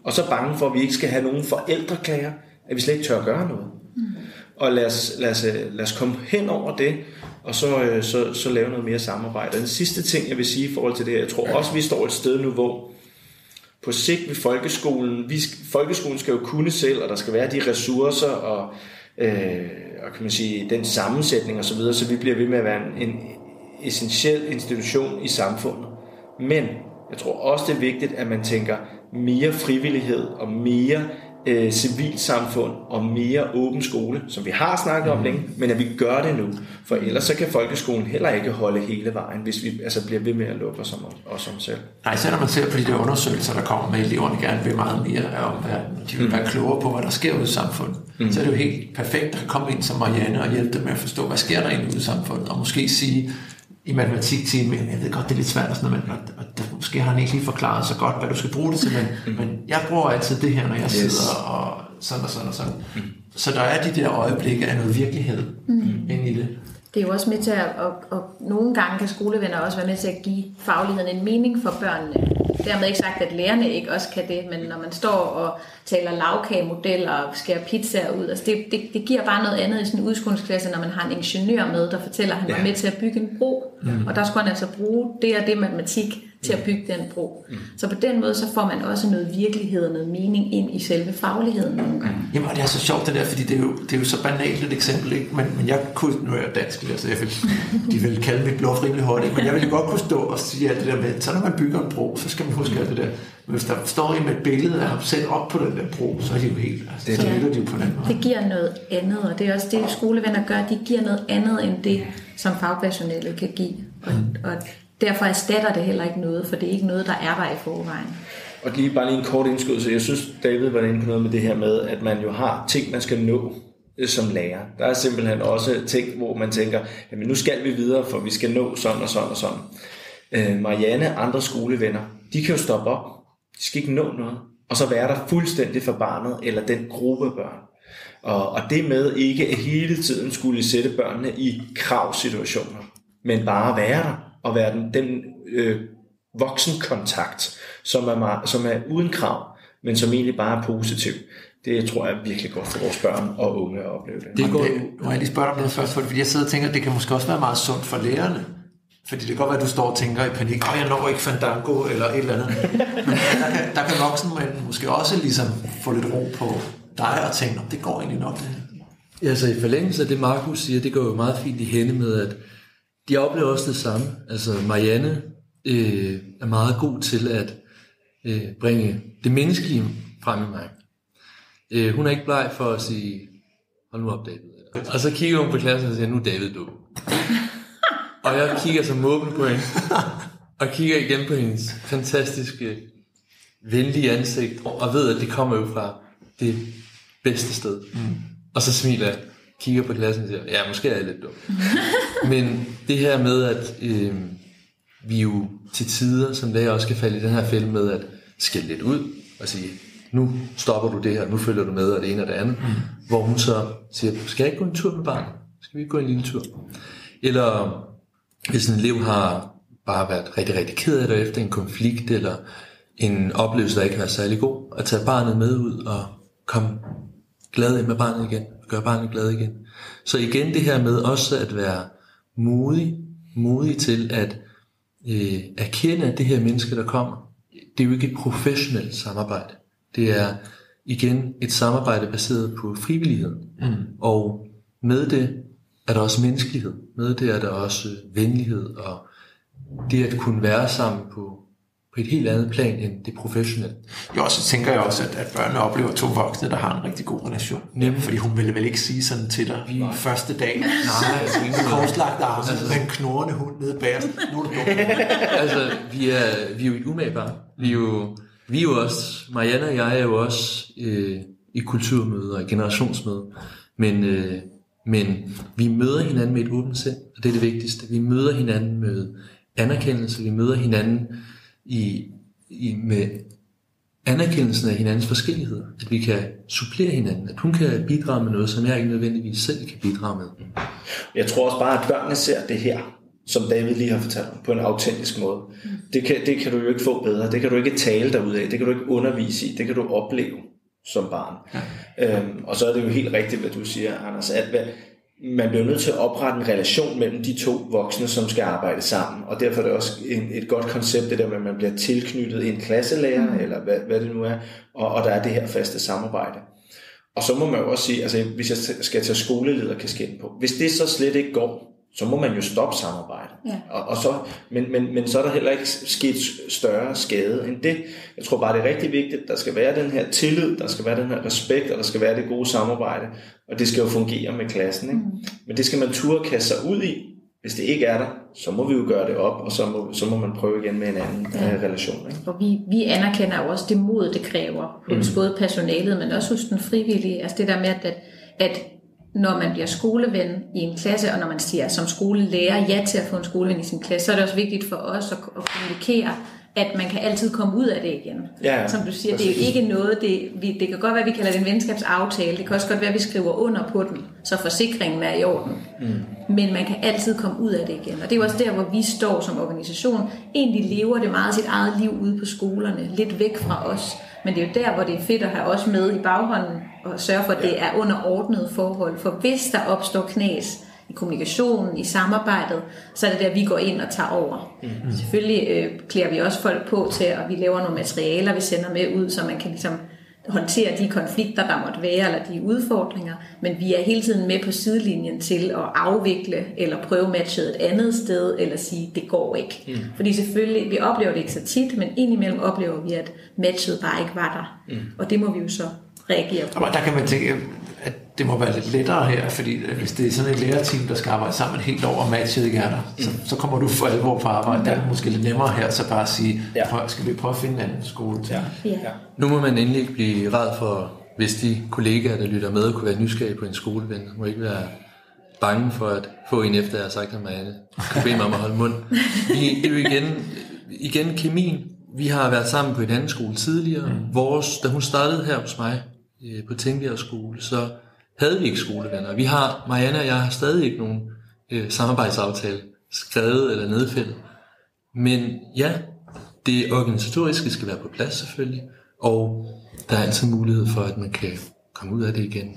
og så bange for, at vi ikke skal have nogen forældreklager, at vi slet ikke tør at gøre noget. Og lad os komme hen over det, og så lave noget mere samarbejde. Den sidste ting, jeg vil sige i forhold til det, jeg tror også, vi står et sted nu, hvor på sigt ved folkeskolen skal jo kunne selv, og der skal være de ressourcer og kan man sige, den sammensætning og så videre, så vi bliver ved med at være en essentiel institution i samfundet. Men jeg tror også, det er vigtigt, at man tænker mere frivillighed og mere civilsamfund og mere åben skole, som vi har snakket om længe, men at vi gør det nu, for ellers så kan folkeskolen heller ikke holde hele vejen, hvis vi bliver ved med at lukke os om selv. Nej, så når man ser på de der undersøgelser, der kommer med, at eleverne gerne vil meget mere af omverdenen, de vil være klogere på, hvad der sker ude i samfundet, så er det jo helt perfekt at komme ind som Marianne og hjælpe dem med at forstå, hvad sker der egentlig ude i samfundet, og måske sige i matematiktimen, jeg ved godt, det er lidt svært, og måske har han ikke lige forklaret så godt, hvad du skal bruge det til, men jeg bruger altid det her, når jeg sidder og sådan og sådan og sådan. Så der er de der øjeblikke af noget virkelighed inde i det. Det er jo også med til at nogle gange kan skolevenner også være med til at give fagligheden en mening for børnene. Dermed ikke sagt, at lærerne ikke også kan det, men når man står og taler lavkagemodeller og skærer pizzaer ud, altså det giver bare noget andet i sådan en udskolingsklasse, når man har en ingeniør med, der fortæller, at han var med til at bygge en bro, og der skulle han altså bruge det og det matematik til at bygge den bro. Så på den måde, så får man også noget virkelighed og noget mening ind i selve fagligheden nogle gange. Jamen, det er så sjovt det der, fordi det er jo så banalt et eksempel, ikke? Men jeg kunne, nu er jeg dansk, så de vil kalde mit blod rimelig hurtigt, men jeg vil jo godt kunne stå og sige alt det der med, så når man bygger en bro, så skal man huske alt det der. Men hvis der står en med et billede af ham selv op på den der bro, så er det jo helt, så lytter de jo på den måde. Det giver noget andet, og det er også det, skolevenner gør, de giver noget andet end det, som fagpersonalet kan give. Og derfor erstatter det heller ikke noget, for det er ikke noget, der er der i forvejen. Og bare lige en kort indskydelse. Jeg synes, David var inde på noget med det her med, at man jo har ting, man skal nå som lærer. Der er simpelthen også ting, hvor man tænker, jamen nu skal vi videre, for vi skal nå sådan og sådan og sådan. Marianne, andre skolevenner, de kan jo stoppe op. De skal ikke nå noget. Og så være der fuldstændig for barnet, eller den gruppe børn. Og det med ikke at hele tiden skulle sætte børnene i kravsituationer, men bare være der, og være den voksenkontakt, som er uden krav, men som egentlig bare er positiv. Det tror jeg er virkelig godt for vores børn og unge at opleve det. Må jeg lige spørge dig om det først, fordi jeg sidder og tænker, at det kan måske også være meget sundt for lærerne. Fordi det kan godt være, at du står og tænker i panik, jeg når ikke Fandango eller et eller andet. Men der kan voksenmænd måske også ligesom få lidt ro på dig og tænke, det går egentlig nok det her. Altså i forlængelse af det, Markus siger, det går jo meget fint i hænde med, at de oplever også det samme. Altså Marianne er meget god til at bringe det menneskelige frem i mig. Hun er ikke bleg for at sige, hold nu op David. Og så kigger hun på klassen og siger, nu David du. Og jeg kigger så måbende på hende, og kigger igen på hendes fantastiske, venlige ansigt, og ved, at det kommer jo fra det bedste sted. Og så smiler jeg, kigger på klassen og siger, ja, måske er jeg lidt dum. Men det her med, at vi jo til tider, som lærer også skal falde i den her fælde med, at skælde lidt ud og sige, nu stopper du det her, nu følger du med, og det ene og det andet. Hvor hun så siger, skal jeg ikke gå en tur med barnet? Skal vi ikke gå en lille tur? Eller hvis en elev har bare været rigtig, rigtig ked af det efter en konflikt, eller en oplevelse, der ikke har været særlig god, at tage barnet med ud og komme glad ind med barnet igen, og gøre barnet glad igen. Så igen det her med også at være modig til at erkende, at det her menneske, der kommer, det er jo ikke et professionelt samarbejde. Det er igen et samarbejde baseret på frivillighed. Og med det er der også menneskelighed. Med det er der også venlighed, og det at kunne være sammen på et helt andet plan end det professionelle. Jo, så tænker jeg også, at børnene oplever 2 voksne, der har en rigtig god relation. Nemlig. Fordi hun ville vel ikke sige sådan til dig første dag. Nej, ingen korslagt arme, med en knurrende hund nede bag. Nu er du dum. Altså, vi er jo et umage barn. Vi er jo også, Marianne og jeg er jo også i kulturmøder og generationsmøder. Men vi møder hinanden med et åbent sind, og det er det vigtigste. Vi møder hinanden med anerkendelse, vi møder hinanden med anerkendelsen af hinandens forskelligheder, at vi kan supplere hinanden, at hun kan bidrage med noget, som jeg ikke nødvendigvis selv kan bidrage med. Jeg tror også bare, at børnene ser det her, som David lige har fortalt om, på en autentisk måde. Det kan du jo ikke få bedre, det kan du ikke tale derudaf, det kan du ikke undervise i, det kan du opleve som barn. Ja. Og så er det jo helt rigtigt, hvad du siger, Anders, at man bliver nødt til at oprette en relation mellem de 2 voksne, som skal arbejde sammen. Og derfor er det også et godt koncept, det der med, at man bliver tilknyttet en klasselærer, eller hvad det nu er, og der er det her faste samarbejde. Og så må man jo også sige, altså hvis jeg skal tage skolelederkasketten på, hvis det så slet ikke går, så må man jo stoppe samarbejdet. Ja. Men så er der heller ikke sket større skade end det. Jeg tror bare, det er rigtig vigtigt, der skal være den her tillid, der skal være den her respekt, og der skal være det gode samarbejde, og det skal jo fungere med klassen. Ikke? Men det skal man turde kaste sig ud i. Hvis det ikke er der, så må vi jo gøre det op, og så må man prøve igen med en anden relation. Ikke? Og vi anerkender jo også det mod, det kræver hos både personalet, men også hos den frivillige. Altså det der med, at når man bliver skoleven i en klasse, og når man siger som skolelærer ja til at få en skoleven i sin klasse, så er det også vigtigt for os at kommunikere, at man kan altid komme ud af det igen. Ja, som du siger, det er jo ikke noget, det kan godt være, at vi kalder det en venskabsaftale, det kan også godt være, at vi skriver under på den, så forsikringen er i orden. Men man kan altid komme ud af det igen. Og det er jo også der, hvor vi står som organisation. Egentlig lever det meget sit eget liv ude på skolerne, lidt væk fra os. Men det er jo der, hvor det er fedt at have os med i baghånden og sørge for, at det er under ordnede forhold. For hvis der opstår knas i kommunikationen, i samarbejdet, så er det der, vi går ind og tager over. Selvfølgelig klæder vi også folk på til, og vi laver nogle materialer, vi sender med ud, så man kan ligesom håndtere de konflikter, der måtte være, eller de udfordringer, men vi er hele tiden med på sidelinjen til at afvikle, eller prøve matchet et andet sted, eller sige, det går ikke. Fordi selvfølgelig, vi oplever det ikke så tit, men indimellem oplever vi, at matchet bare ikke var der. Og det må vi jo så reagere på. Og der kan man tænke, at det må være lidt lettere her, fordi hvis det er sådan et lærerteam, der skal arbejde sammen helt over, matchet ikke er der, så kommer du for alvor på arbejde. Der er det måske lidt nemmere her, så bare at sige, skal vi prøve at finde en anden skole til? Ja. Nu må man endelig ikke blive ræd for, hvis de kollegaer, der lytter med, kunne være nysgerrige på en skoleven. Må ikke være bange for at få en efter, jeg har sagt om Marianne. Kan bede mig om at holde mund. Det er jo igen kemien. Vi har været sammen på en anden skole tidligere. Da hun startede her hos mig på Tingbjerg skole, så havde vi ikke skolevenner. Marianne og jeg har stadig ikke nogen samarbejdsaftale skrevet eller nedfældet. Men ja, det organisatoriske skal være på plads selvfølgelig, og der er altid mulighed for, at man kan komme ud af det igen,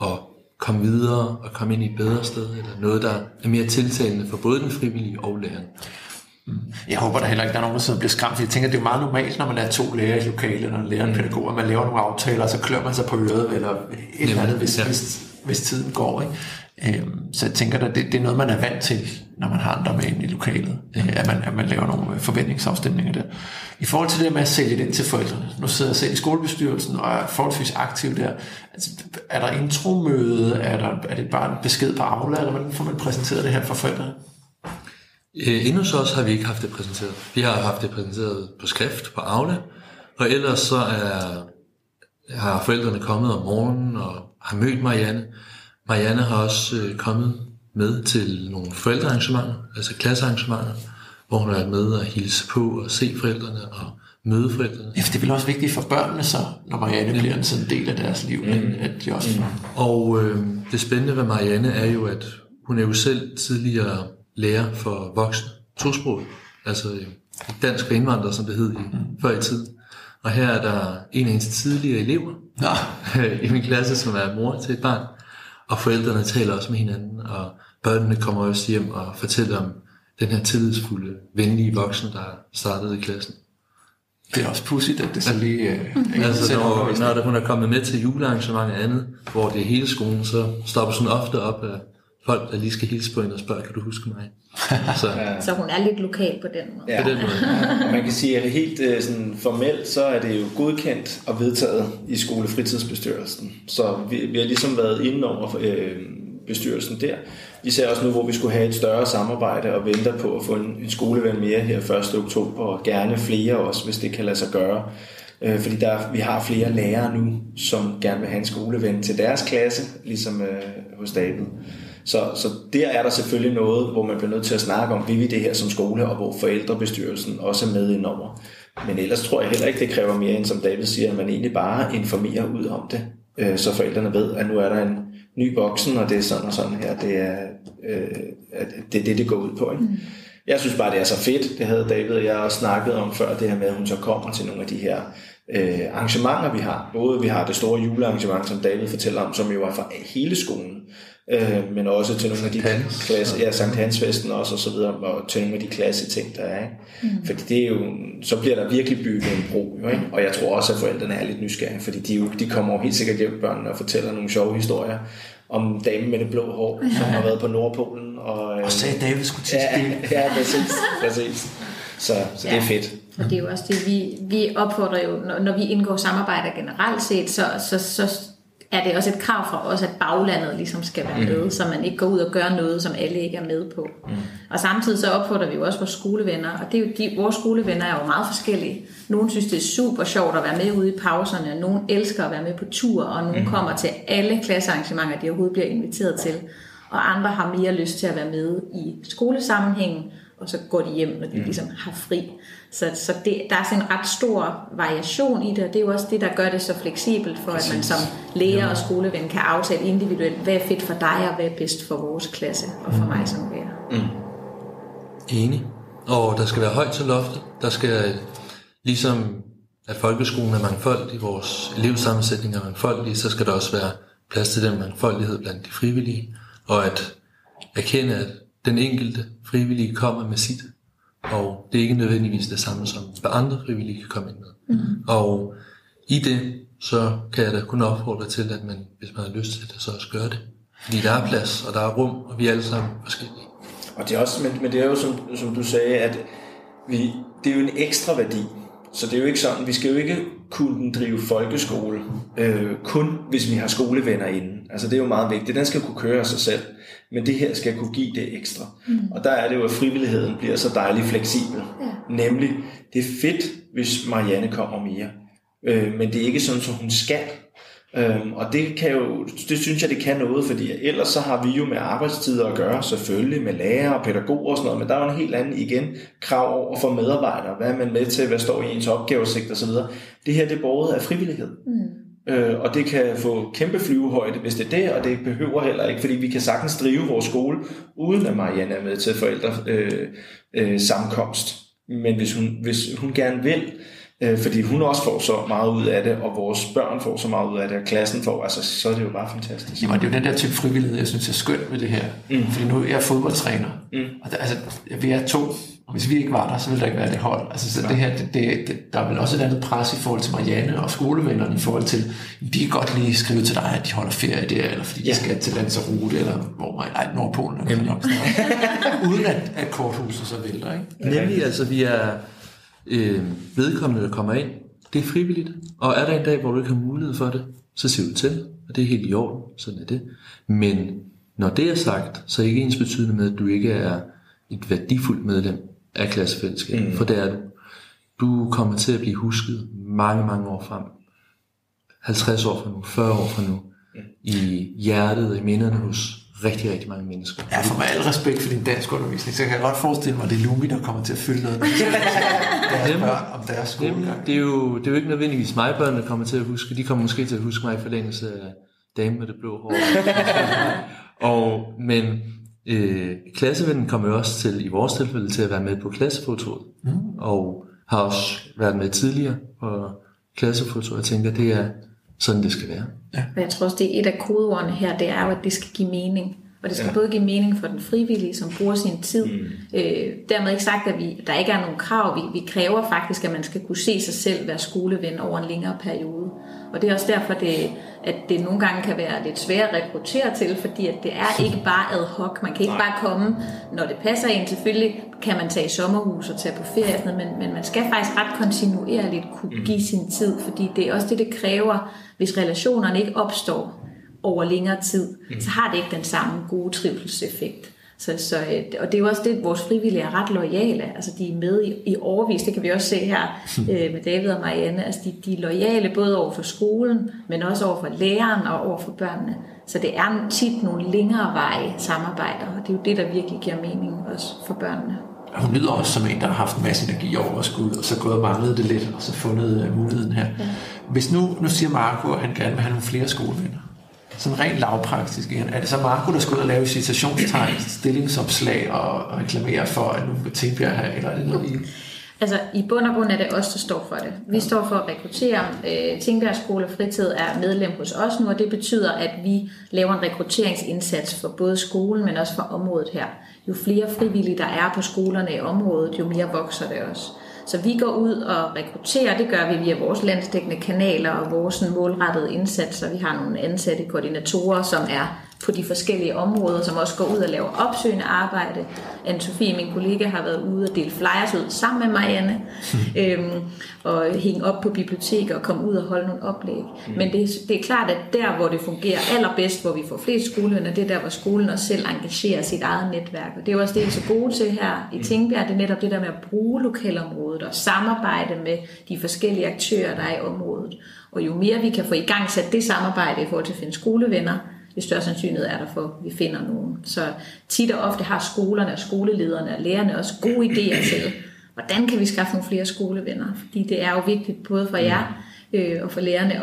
og komme videre og komme ind i et bedre sted, eller noget, der er mere tiltalende for både den frivillige og læreren. Jeg håber da heller ikke, der er nogen, der bliver skræmt. Jeg tænker, det er jo meget normalt, når man er 2 lærere i lokalet, og en lærer og en pædagog, at man laver nogle aftaler, og så klør man sig på øret, eller et eller andet, hvis tiden går. Ikke? Så jeg tænker, at det er noget, man er vant til, når man har andre med ind i lokalet, at man laver nogle forventningsafstemninger der. I forhold til det med at sælge det ind til forældrene, nu sidder jeg selv i skolebestyrelsen og er forholdsvis aktiv der. Altså, er der intromøde, er det bare en besked på Aula, eller hvordan får man præsenteret det her for forældrene? Endnu så også har vi ikke haft det præsenteret. Vi har haft det præsenteret på skrift, på Aula, og ellers så har forældrene kommet om morgenen og har mødt Marianne. Marianne har også kommet med til nogle forældrearrangementer, altså klassearrangementer, hvor hun har været med og hilse på og se forældrene og møde forældrene. Ja, for det er vel også vigtigt for børnene så, når Marianne bliver en sådan del af deres liv, at de også... Og det spændende ved Marianne er jo, at hun er jo selv tidligere lærer for voksne, tosproget, altså dansk for indvandrere, som det hed før i tiden. Og her er der en af hendes tidligere elever i min klasse, som er mor til et barn, og forældrene taler også med hinanden, og børnene kommer også hjem og fortæller om den her tillidsfulde, venlige voksne, der startede i klassen. Det er også pudsigt, at det så lige... altså, når hun er kommet med til julearrangement og andet, hvor det er hele skolen, så stopper hun ofte op af folk, der lige skal hilse på hende og spørge, kan du huske mig? Så hun er lidt lokal på den måde. Ja. På den måde. Og man kan sige, at helt sådan formelt, så er det jo godkendt og vedtaget i skolefritidsbestyrelsen. Så vi har ligesom været inde over bestyrelsen der. Især også nu, hvor vi skulle have et større samarbejde og venter på at få en skoleven mere her 1. oktober, og gerne flere også, hvis det kan lade sig gøre. Fordi vi har flere lærere nu, som gerne vil have en skoleven til deres klasse, ligesom hos David. Så der er der selvfølgelig noget, hvor man bliver nødt til at snakke om, vil vi det her som skole, og hvor forældrebestyrelsen også er med indover. Men ellers tror jeg heller ikke, det kræver mere end, som David siger, at man egentlig bare informerer ud om det, så forældrene ved, at nu er der en ny voksen, og det er sådan og sådan her. Det er det går ud på. Ikke? Jeg synes bare, det er så fedt. Det havde David og jeg også snakket om før, det her med, at hun så kommer til nogle af de her arrangementer, vi har. Både vi har det store julearrangement, som David fortæller om, som jo er for hele skolen, men også til nogle af de klasser, Sankt Hans-festen også, og så videre, og til nogle af de klasseting, der er. Ikke? Fordi det er jo, så bliver der virkelig bygget en bro, jo, ikke? Og jeg tror også, at forældrene er lidt nysgerrige, fordi de kommer jo helt sikkert hjem børnene og fortæller nogle sjove historier om damen med det blå hår, som har været på Nordpolen. Og sagde David skulle til spil. Ja, præcis. Så det er fedt. Og det er jo også det, vi opfordrer jo, når vi indgår samarbejder generelt set, så er det også et krav fra os, at baglandet ligesom skal være med, så man ikke går ud og gør noget, som alle ikke er med på. Og samtidig så opfordrer vi jo også vores skolevenner, og det er jo vores skolevenner er jo meget forskellige. Nogle synes, det er super sjovt at være med ude i pauserne, og nogle elsker at være med på tur, og nogle kommer til alle klassearrangementer, de overhovedet bliver inviteret til. Og andre har mere lyst til at være med i skolesammenhængen, og så går de hjem, når de ligesom har fri. Så der er sådan en ret stor variation i det, og det er jo også det, der gør det så fleksibelt, for at man som lærer og skoleven kan aftale individuelt, hvad er fedt for dig, og hvad er bedst for vores klasse, og for mig som lærer. Enig. Og der skal være højt til loftet. Der skal, ligesom at folkeskolen er mangfoldig, vores elevsammensætning er mangfoldig, så skal der også være plads til den mangfoldighed blandt de frivillige, og at erkende, at den enkelte frivillige kommer med sit, og det er ikke nødvendigvis det samme som, hvad andre frivillige kan komme ind med. Og i det, så kan jeg da kun opfordre til, at man, hvis man har lyst til det, så også gør det. Fordi der er plads, og der er rum, og vi er alle sammen forskellige. Og det er også, men det er jo som du sagde, at det er jo en ekstra værdi. Så det er jo ikke sådan, vi skal jo ikke kunne drive folkeskole, kun hvis vi har skolevenner inde. Altså det er jo meget vigtigt. Den skal kunne køre sig selv, men det her skal kunne give det ekstra. Og der er det jo, at frivilligheden bliver så dejligt fleksibel. Nemlig, det er fedt, hvis Marianne kommer mere. Men det er ikke sådan, som hun skal. Og det synes jeg, det kan noget, fordi ellers så har vi jo med arbejdstider at gøre, selvfølgelig med lærere og pædagoger og sådan noget, men der er jo en helt anden krav over for medarbejdere. Hvad er man med til, hvad står i ens opgavesigt og så videre. Det her, det er båret af frivillighed. Og det kan få kæmpe flyvehøjde, hvis det er det, og det behøver heller ikke, fordi vi kan sagtens drive vores skole, uden at Marianne er med til forældre sammenkomst. Men hvis hun gerne vil, fordi hun også får så meget ud af det, og vores børn får så meget ud af det, og klassen får, altså, så er det jo bare fantastisk. Jamen, det er jo den der type frivillighed, jeg synes er skønt ved det her. Fordi nu er jeg fodboldtræner, og vi er 2, og hvis vi ikke var der, så ville der ikke være det hold. Altså, så det her, der er vel også et andet pres i forhold til Marianne og skolevennerne, i forhold til, de kan godt lige skrive til dig, at de holder ferie der, eller fordi de skal til Lanzarote, eller Nordpolen, eller nok uden at korthuset så vælter, ikke? Nemlig, altså, vi er vedkommende, der kommer ind, det er frivilligt, og er der en dag, hvor du ikke har mulighed for det, så siger du til, og det er helt i orden, sådan er det. Men når det er sagt, så er det ikke ens betydende med, at du ikke er et værdifuldt medlem af klassefællesskabet, for det er du. Du kommer til at blive husket mange, mange år frem. 50 år fra nu, 40 år fra nu, i hjertet og i minderne hos rigtig, rigtig mange mennesker. Ja, for med al respekt for din dansk undervisning, så kan jeg godt forestille mig, at det er Lumi, der kommer til at fylde noget. Deres børn om deres skolegang. Det er jo ikke nødvendigvis mig, børnene kommer til at huske. De kommer måske til at huske mig i forlængelse af Damen med det blå hår. Men klassevennen kommer jo også til, i vores tilfælde, til at være med på klassefotoet. Og har også været med tidligere på klassefotoet. Jeg tænker, det er sådan, det skal være. Ja. Og jeg tror også, det er et af kodeordene her, det er jo, at det skal give mening. Og det skal både give mening for den frivillige, som bruger sin tid. Dermed ikke sagt, at der ikke er nogen krav. Vi kræver faktisk, at man skal kunne se sig selv være skoleven over en længere periode. Og det er også derfor, at det nogle gange kan være lidt svært at rekruttere til, fordi at det er ikke bare ad hoc. Man kan ikke bare komme, når det passer en. Selvfølgelig kan man tage i sommerhus og tage på ferie, men man skal faktisk ret kontinuerligt kunne give sin tid, fordi det er også det kræver, hvis relationerne ikke opstår over længere tid, så har det ikke den samme gode trivselseffekt. Og det er jo også det, vores frivillige er ret loyale. Altså de er med i overvis. Det kan vi også se her med David og Marianne. Altså de er loyale både over for skolen, men også over for læreren og over for børnene. Så det er tit nogle længerevarige samarbejder, og det er jo det, der virkelig giver mening også for børnene. Hun lyder også som en, der har haft en masse energi og overskud, og så gået og manglet det lidt, og så fundet muligheden her. Ja. Hvis nu siger Marco, at han gerne vil have nogle flere skolevenner, sådan rent lavpraktisk igen, er det så Marco, der skal ud og lave citationstegn, stillingsopslag og reklamere for, at nu vil Tingbjerg have, eller er det noget i? Altså i bund og grund er det os, der står for det. Vi står for at rekruttere. Tingbjerg Skole Fritid er medlem hos os nu, og det betyder, at vi laver en rekrutteringsindsats for både skolen, men også for området her. Jo flere frivillige, der er på skolerne i området, jo mere vokser det også. Så vi går ud og rekrutterer, det gør vi via vores landsdækkende kanaler og vores målrettede indsatser. Vi har nogle ansatte koordinatorer, som er på de forskellige områder, som også går ud og laver opsøgende arbejde. Anne-Sophie, min kollega, har været ude og dele flyers ud sammen med Marianne, og hænge op på biblioteker og komme ud og holde nogle oplæg. Men det er klart, at der, hvor det fungerer allerbedst, hvor vi får flest skolevenner, det er der, hvor skolen også selv engagerer sit eget netværk. Og det er jo også det, vi er så gode til her i Tingbjerg, det er netop det der med at bruge lokalområdet og samarbejde med de forskellige aktører, der er i området. Og jo mere vi kan få i gang sat det samarbejde i forhold til at finde skolevenner, jo større sandsynlighed er der for, at vi finder nogen. Så tit og ofte har skolerne og skolelederne og lærerne også gode idéer til, hvordan kan vi skaffe nogle flere skolevenner. Fordi det er jo vigtigt både for jer og for lærerne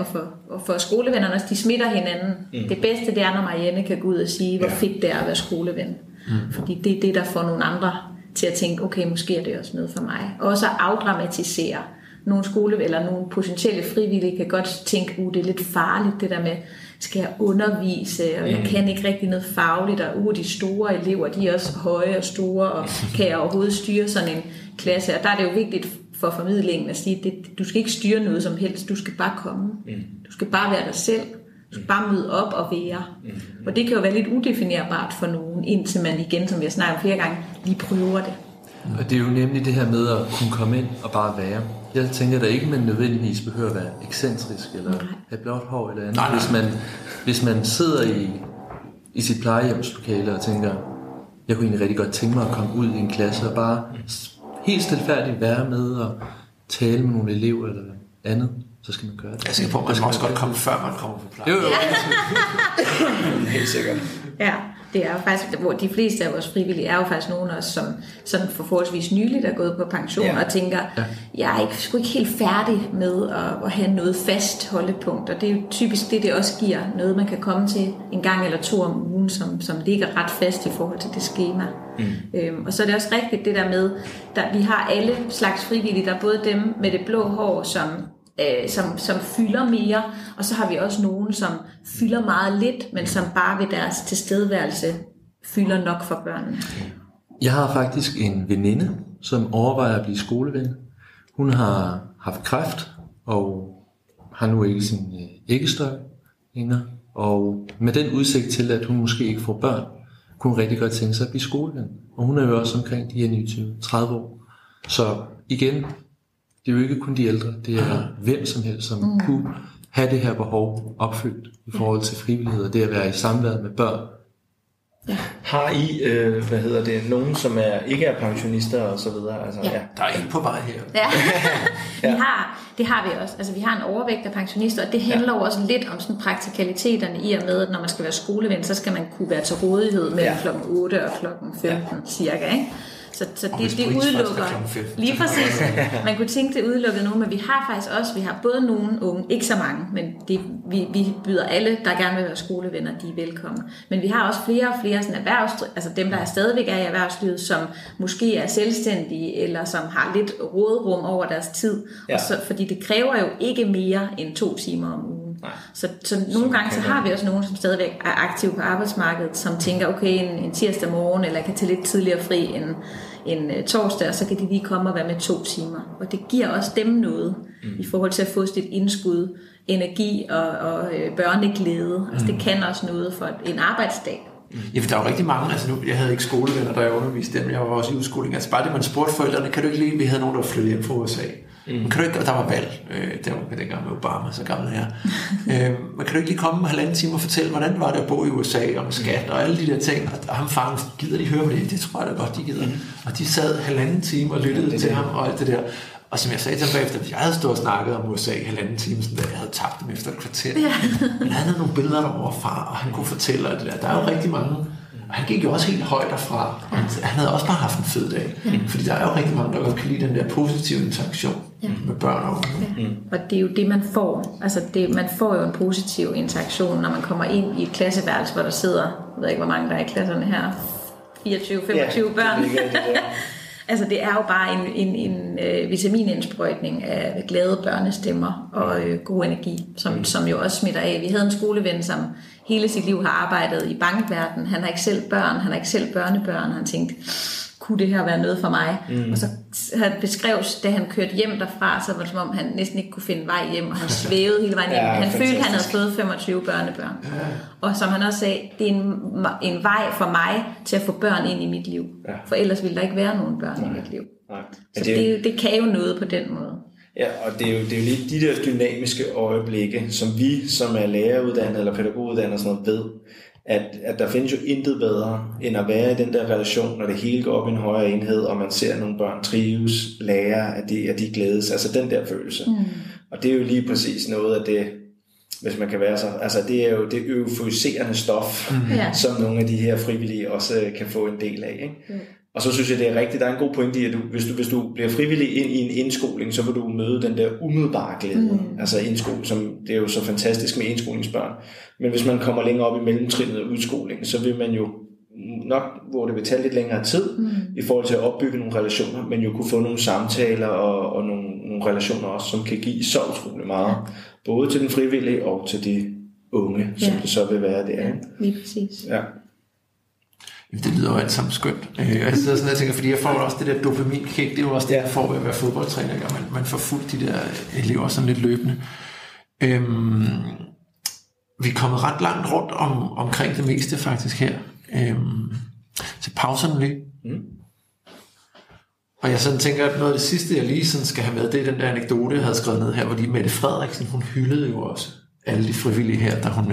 og for skolevennerne også. De smitter hinanden. Det bedste det er, når Marianne kan gå ud og sige, hvor fedt det er at være skoleven. Fordi det er det, der får nogle andre til at tænke, okay, måske er det også noget for mig. Og også at afdramatisere. Nogle eller nogle potentielle frivillige kan godt tænke, det er lidt farligt, det der med, skal jeg undervise, og jeg kan ikke rigtig noget fagligt, og de store elever, de er også høje og store, og kan jeg overhovedet styre sådan en klasse? Og der er det jo vigtigt for formidlingen at sige, at du skal ikke styre noget som helst, du skal bare komme. Du skal bare være dig selv. Du skal bare møde op og være. Og det kan jo være lidt udefinerbart for nogen, indtil man igen, som vi har snakket om flere gange, lige prøver det. Og det er jo nemlig det her med at kunne komme ind og bare være. Jeg tænker da ikke, man nødvendigvis behøver at være ekscentrisk eller have blåt hår eller andet. Hvis man sidder i sit plejehjemslokale og tænker, jeg kunne egentlig rigtig godt tænke mig at komme ud i en klasse og bare helt stilfærdigt være med og tale med nogle elever eller andet, så skal man gøre det. Jeg er sikker på, at man skal også godt komme før man kommer på pleje. Jo. Helt sikkert. Ja, det er jo faktisk, hvor de fleste af vores frivillige er jo faktisk nogen af os, som sådan for forholdsvis nyligt er gået på pension og tænker, jeg er sgu ikke helt færdig med at have noget fast holdepunkt, og det er jo typisk det også giver noget, man kan komme til en gang eller to om ugen, som ligger ret fast i forhold til det skema. Og så er det også rigtigt det der med, at vi har alle slags frivillige, der er både dem med det blå hår, som fylder mere, og så har vi også nogen, som fylder meget lidt, men som bare ved deres tilstedeværelse fylder nok for børnene. Jeg har faktisk en veninde, som overvejer at blive skoleven. Hun har haft kræft, og har nu ikke sin æggestøj længere, og med den udsigt til, at hun måske ikke får børn, kunne hun rigtig godt tænke sig at blive skoleven. Og hun er jo også omkring de her 29-30 år. Så igen, det er jo ikke kun de ældre, det er hvem som helst, som kunne have det her behov opfyldt i forhold til frivillighed, og det at være i samvær med børn. Ja. Har I, nogen, som ikke er pensionister og så videre? Altså, Der er en på vej her. Ja. Det har vi også. Altså vi har en overvægt af pensionister, og det handler jo også lidt om sådan praktikaliteterne i og med, at når man skal være skoleven, så skal man kunne være til rådighed mellem klokken 8 og klokken 15 cirka, ikke? Så det udelukker lige præcis. Man kunne tænke, det udelukket nu, men vi har faktisk også, vi har både nogle unge, ikke så mange, men vi byder alle, der gerne vil være skolevenner, de er velkomne. Men vi har også flere og flere sådan altså dem, der stadigvæk er i erhvervslivet, som måske er selvstændige, eller som har lidt råderum over deres tid. Og så, fordi det kræver jo ikke mere end 2 timer om ugen. Så nogle gange så har vi også nogen, som stadigvæk er aktive på arbejdsmarkedet, som tænker, okay, en tirsdag morgen, eller jeg kan tage lidt tidligere fri en torsdag, og så kan de lige komme og være med 2 timer. Og det giver også dem noget, i forhold til at få sit indskud, energi og børneglæde. Altså det kan også noget for en arbejdsdag. Ja, for der er jo rigtig mange, altså nu, jeg havde ikke skolevenner, der jeg underviste dem, jeg var også i udskoling, altså bare det, man spurgte forældrene, kan du ikke lide, vi havde nogen, der flyttede hjem fra USA. Men kan du ikke, der var valg, der var dengang med Obama, så gammel her. Men kan du ikke lige komme 1,5 time og fortælle, hvordan var det at bo i USA, og med skat, og alle de der ting, og ham faren, gider de høre på det? Det tror jeg da godt, de gider. Og de sad 1,5 time og lyttede til ham, og alt det der. Og som jeg sagde til ham bagefter, hvis jeg havde stået og snakket om USA 1,5 time, sådan der, jeg havde tabt dem efter et kvarter. Men han havde nogle billeder derovre fra, og han kunne fortælle alt det der. Der er jo rigtig mange. Og han gik jo også helt højt derfra. Han havde også bare haft en fed dag. Fordi der er jo rigtig mange, der godt kan lide den der positive interaktion med børn og unge. Og det er jo det, man får. Altså man får jo en positiv interaktion, når man kommer ind i et klasseværelse, hvor der sidder, jeg ved ikke, hvor mange der er i klasserne her, 24-25 børn. Altså det er jo bare en vitaminindsprøjtning af glade børnestemmer og god energi, som jo også smitter af. Vi havde en skoleven, som hele sit liv har arbejdet i bankverdenen. Han har ikke selv børn, han har ikke selv børnebørn. Han tænkte, kunne det her være noget for mig? Og så han beskrev, da han kørte hjem derfra, så var det som om, han næsten ikke kunne finde vej hjem, og han svævede hele vejen hjem. Han følte, han havde fået 25 børnebørn. Og som han også sagde, det er en vej for mig til at få børn ind i mit liv. For ellers ville der ikke være nogen børn i mit liv. Så det kan jo noget på den måde. Ja, og det er jo lidt de der dynamiske øjeblikke, som vi, som er læreruddannede eller pædagoguddannede og sådan noget, ved, at der findes jo intet bedre, end at være i den der relation, når det hele går op i en højere enhed, og man ser nogle børn trives, lærer, at de glædes, altså den der følelse. Og det er jo lige præcis noget af det, hvis man kan være så, altså det er jo det euforiserende stof, som nogle af de her frivillige også kan få en del af, ikke? Og så synes jeg, det er rigtigt. Der er en god pointe i, at hvis du bliver frivillig ind i en indskoling, så vil du møde den der umiddelbare glæde. Altså indskoling, som det er jo så fantastisk med indskolingsbørn. Men hvis man kommer længere op i mellemtrinnet af udskolingen, så vil man jo nok, hvor det vil tage lidt længere tid, i forhold til at opbygge nogle relationer, men jo kunne få nogle samtaler og nogle relationer også, som kan give så utroligt meget. Både til den frivillige og til de unge, som det så vil være der. Lige præcis. Ja. Det lyder jo alt sammen skønt. Jeg sidder sådan og tænker, fordi jeg får også det der dopaminkick, det er jo også det, jeg får ved at være fodboldtræner, og man får fuldt de der elever sådan lidt løbende. Vi er kommet ret langt rundt omkring det meste faktisk her. Så pauser nu lige. Og jeg sådan tænker, at noget af det sidste, jeg lige sådan skal have med, det er den der anekdote, jeg havde skrevet ned her, hvor Mette Frederiksen, hun hyldede jo også alle de frivillige her, da hun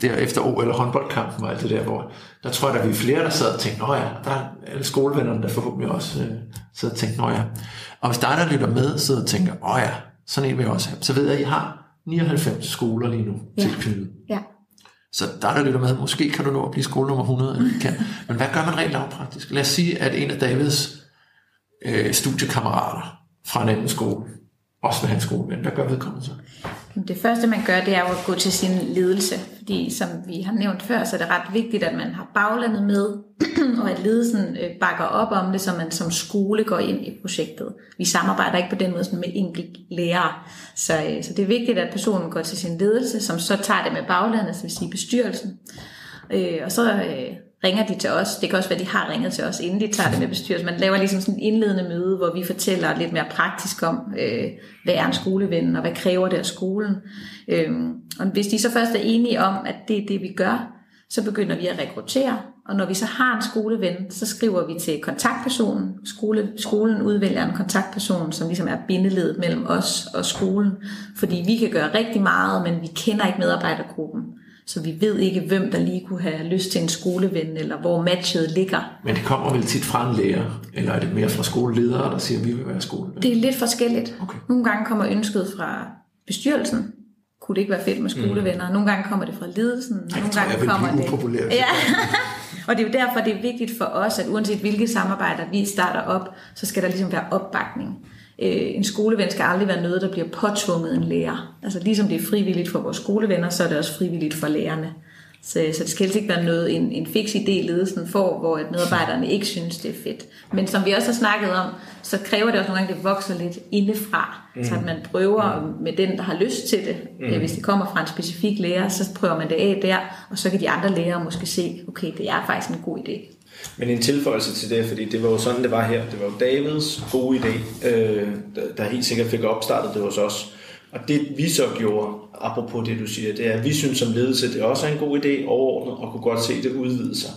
der efter eller håndboldkampen og alt det der, hvor der tror jeg, der vi flere, der sad og tænkte, nå ja, der er alle skolevennerne, der forhåbentlig også sidder og tænkte, nå ja. Og hvis der lytter med, sidder og tænker, åh ja, sådan en vil jeg også have, så ved jeg, at I har 99 skoler lige nu tilknyttet. Ja. Så der lytter med, måske kan du nå at blive skole nummer 100, eller kan. Men hvad gør man rent lavpraktisk? Lad os sige, at en af Davids studiekammerater fra en anden skole også vil have en skoleven. Hvad gør vedkommende så? Det første, man gør, det er jo at gå til sin ledelse. Fordi som vi har nævnt før, så er det ret vigtigt, at man har baglandet med, og at ledelsen bakker op om det, så man som skole går ind i projektet. Vi samarbejder ikke på den måde med enkelt lærere. Så det er vigtigt, at personen går til sin ledelse, som så tager det med baglandet, så vil sige bestyrelsen. Og så ringer de til os. Det kan også være, at de har ringet til os, inden de tager det med bestyrelsen. Man laver ligesom sådan en indledende møde, hvor vi fortæller lidt mere praktisk om, hvad er en skoleven, og hvad kræver det af skolen. Og hvis de så først er enige om, at det er det, vi gør, så begynder vi at rekruttere. Og når vi så har en skoleven, så skriver vi til kontaktpersonen. Skolen udvælger en kontaktperson, som ligesom er bindeledet mellem os og skolen. Fordi vi kan gøre rigtig meget, men vi kender ikke medarbejdergruppen. Så vi ved ikke, hvem der lige kunne have lyst til en skoleven, eller hvor matchet ligger. Men det kommer vel tit fra en lærer, eller er det mere fra skoleledere, der siger, at vi vil være skoleven? Det er lidt forskelligt. Okay. Nogle gange kommer ønsket fra bestyrelsen. Kunne det ikke være fedt med skolevenner? Nogle gange kommer det fra ledelsen. Nogle gange kommer det upopulært. Ja. Og det er jo derfor, det er vigtigt for os, at uanset hvilke samarbejder vi starter op, så skal der ligesom være opbakning. En skoleven skal aldrig være noget, der bliver påtvunget en lærer. Altså ligesom det er frivilligt for vores skolevenner, så er det også frivilligt for lærerne. Så det skal helst ikke være noget, en fix idé ledelsen får, hvor at medarbejderne ikke synes, det er fedt. Men som vi også har snakket om, så kræver det også nogle gange, at det vokser lidt indefra. Så at man prøver med den, der har lyst til det. Hvis det kommer fra en specifik lærer, så prøver man det af der, og så kan de andre lærere måske se, okay, det er faktisk en god idé. Men en tilføjelse til det, fordi det var jo sådan, det var her. Det var jo Davids gode idé, der helt sikkert fik opstartet det hos os. Og det vi så gjorde, apropos det du siger, det er, at vi synes som ledelse, det også er en god idé overordnet, og kunne godt se det udvide sig.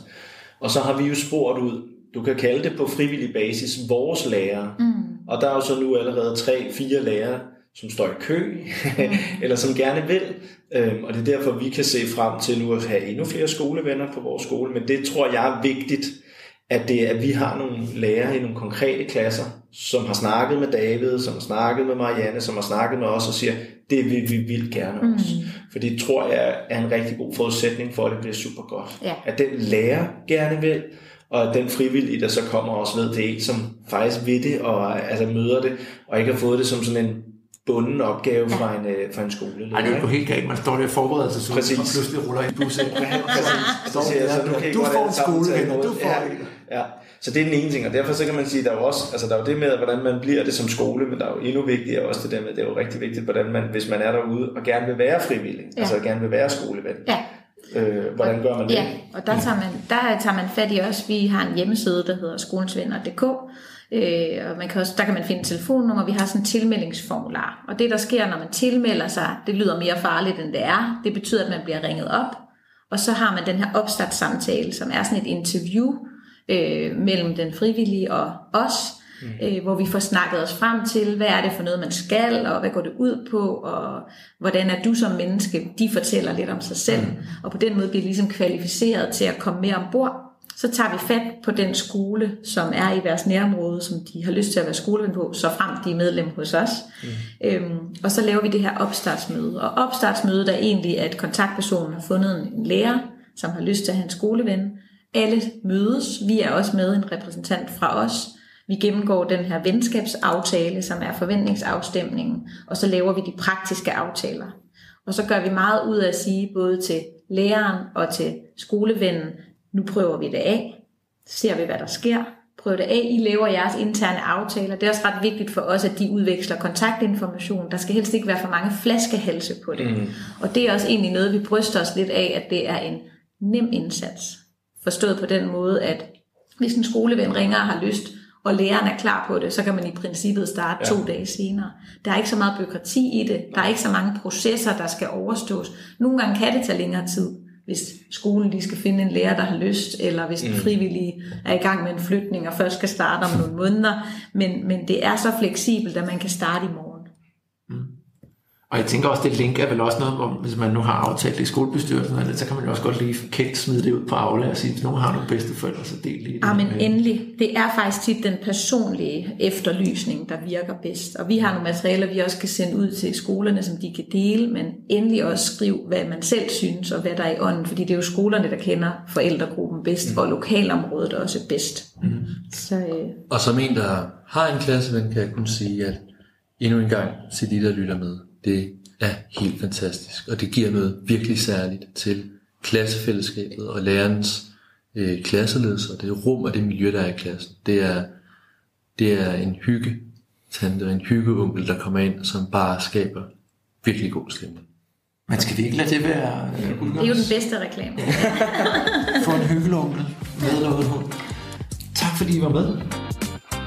Og så har vi jo spurgt ud, du kan kalde det på frivillig basis, vores lærere. Og der er jo så nu allerede 3-4 lærere, som står i kø, eller som gerne vil. Og det er derfor, vi kan se frem til nu at have endnu flere skolevenner på vores skole. Men det tror jeg er vigtigt, at vi har nogle lærere i nogle konkrete klasser, som har snakket med David, som har snakket med Marianne, som har snakket med os og siger, det vil vi vil gerne også. For det tror jeg er en rigtig god forudsætning for, at det bliver super godt. Ja. At den lærer gerne vil, og at den frivillige, der så kommer også ved, det er en, som faktisk vil det, og altså møder det, og ikke har fået det som sådan en bunden opgave fra en skole. Nej, det er jo helt galt. Man står der og forbereder sig, så og pludselig ruller en bus ind. Du får en skoleven, du får en. Ja. Så det er den ene ting, og derfor så kan man sige, der er jo også, altså der er jo det med, hvordan man bliver det som skole, men der er jo endnu vigtigere også det der med, det er jo rigtig vigtigt, hvordan man, hvis man er derude og gerne vil være frivillig, altså gerne vil være skoleven. Ja. Hvordan gør man det? Ja, og der tager man fat i os. Vi har en hjemmeside, der hedder skolensvenner.dk, og der kan man finde telefonnummer. Vi har sådan en tilmeldingsformular, og det der sker, når man tilmelder sig, det lyder mere farligt end det er. Det betyder, at man bliver ringet op, og så har man den her opstartssamtale, som er sådan et interview mellem den frivillige og os, hvor vi får snakket os frem til, hvad er det for noget, man skal, og hvad går det ud på, og hvordan er du som menneske. De fortæller lidt om sig selv, og på den måde bliver ligesom kvalificeret til at komme med ombord. Så tager vi fat på den skole, som er i deres nærområde, som de har lyst til at være skoleven på, så frem de er medlem hos os. Og så laver vi det her opstartsmøde. Og opstartsmødet er egentlig, at kontaktpersonen har fundet en lærer, som har lyst til at have en skoleven. Alle mødes. Vi er også med en repræsentant fra os. Vi gennemgår den her venskabsaftale, som er forventningsafstemningen, og så laver vi de praktiske aftaler. Og så gør vi meget ud af at sige, både til læreren og til skolevennen, nu prøver vi det af, ser vi hvad der sker, prøv det af, I laver jeres interne aftaler. Det er også ret vigtigt for os, at de udveksler kontaktinformation. Der skal helst ikke være for mange flaskehalse på det. Og det er også egentlig noget, vi bryster os lidt af, at det er en nem indsats. Forstået på den måde, at hvis en skoleven ringer og har lyst, og læreren er klar på det, så kan man i princippet starte 2 dage senere. Der er ikke så meget bureaukrati i det. Der er ikke så mange processer, der skal overstås. Nogle gange kan det tage længere tid, hvis skolen lige skal finde en lærer, der har lyst, eller hvis den frivillige er i gang med en flytning, og først skal starte om nogle måneder. Men det er så fleksibelt, at man kan starte i morgen. Og jeg tænker også, det link er vel også noget, hvor hvis man nu har aftalt det i skolebestyrelsen, så kan man jo også godt lige kægt smide det ud på Aula og sige, hvis nogen har nogle bedsteforældre, så del i det. Men endelig, det er faktisk tit den personlige efterlysning, der virker bedst. Og vi har nogle materialer, vi også kan sende ud til skolerne, som de kan dele, men endelig også skrive, hvad man selv synes, og hvad der er i ånden, fordi det er jo skolerne, der kender forældregruppen bedst, og lokalområdet også bedst. Og som en, der har en klasseven, kan jeg kun sige, at endnu en gang til de, der lytter med, det er helt fantastisk, og det giver noget virkelig særligt til klassefællesskabet og lærernes klasseledelse, og det rum og det miljø, der er i klassen. Det er en hyggetante og en hyggeonkel, der kommer ind, som bare skaber virkelig god stemning. Men skal vi ikke lade det være Det er jo den bedste reklame. Få en hyggeonkel med eller uden hund. Tak fordi I var med.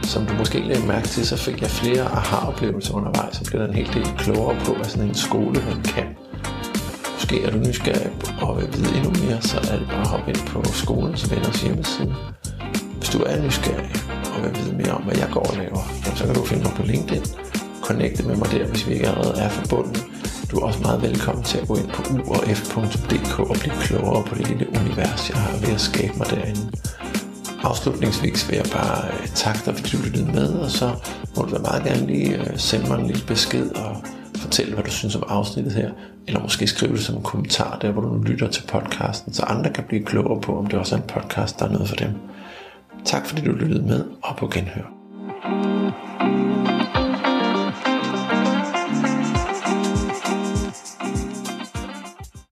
Som du måske lagde mærke til, så fik jeg flere aha-oplevelser undervejs, så blev der en hel del klogere på, hvad sådan en skoleven kan. Måske er du nysgerrig og vil vide endnu mere, så er det bare at hoppe ind på Skolens Venners hjemmeside. Hvis du er nysgerrig og vil vide mere om, hvad jeg går og laver, så kan du finde mig på LinkedIn, connecte med mig der, hvis vi ikke allerede er forbundet, Du er også meget velkommen til at gå ind på urf.dk og blive klogere på det lille univers, jeg har ved at skabe mig derinde. Afslutningsvis vil jeg bare takke dig, fordi du lyttede med, og så må du da meget gerne lige sende mig en lille besked og fortælle, hvad du synes om afsnittet her, eller måske skrive det som en kommentar der, hvor du nu lytter til podcasten, så andre kan blive klogere på, om det også er en podcast, der er noget for dem. Tak fordi du lyttede med, og på genhør.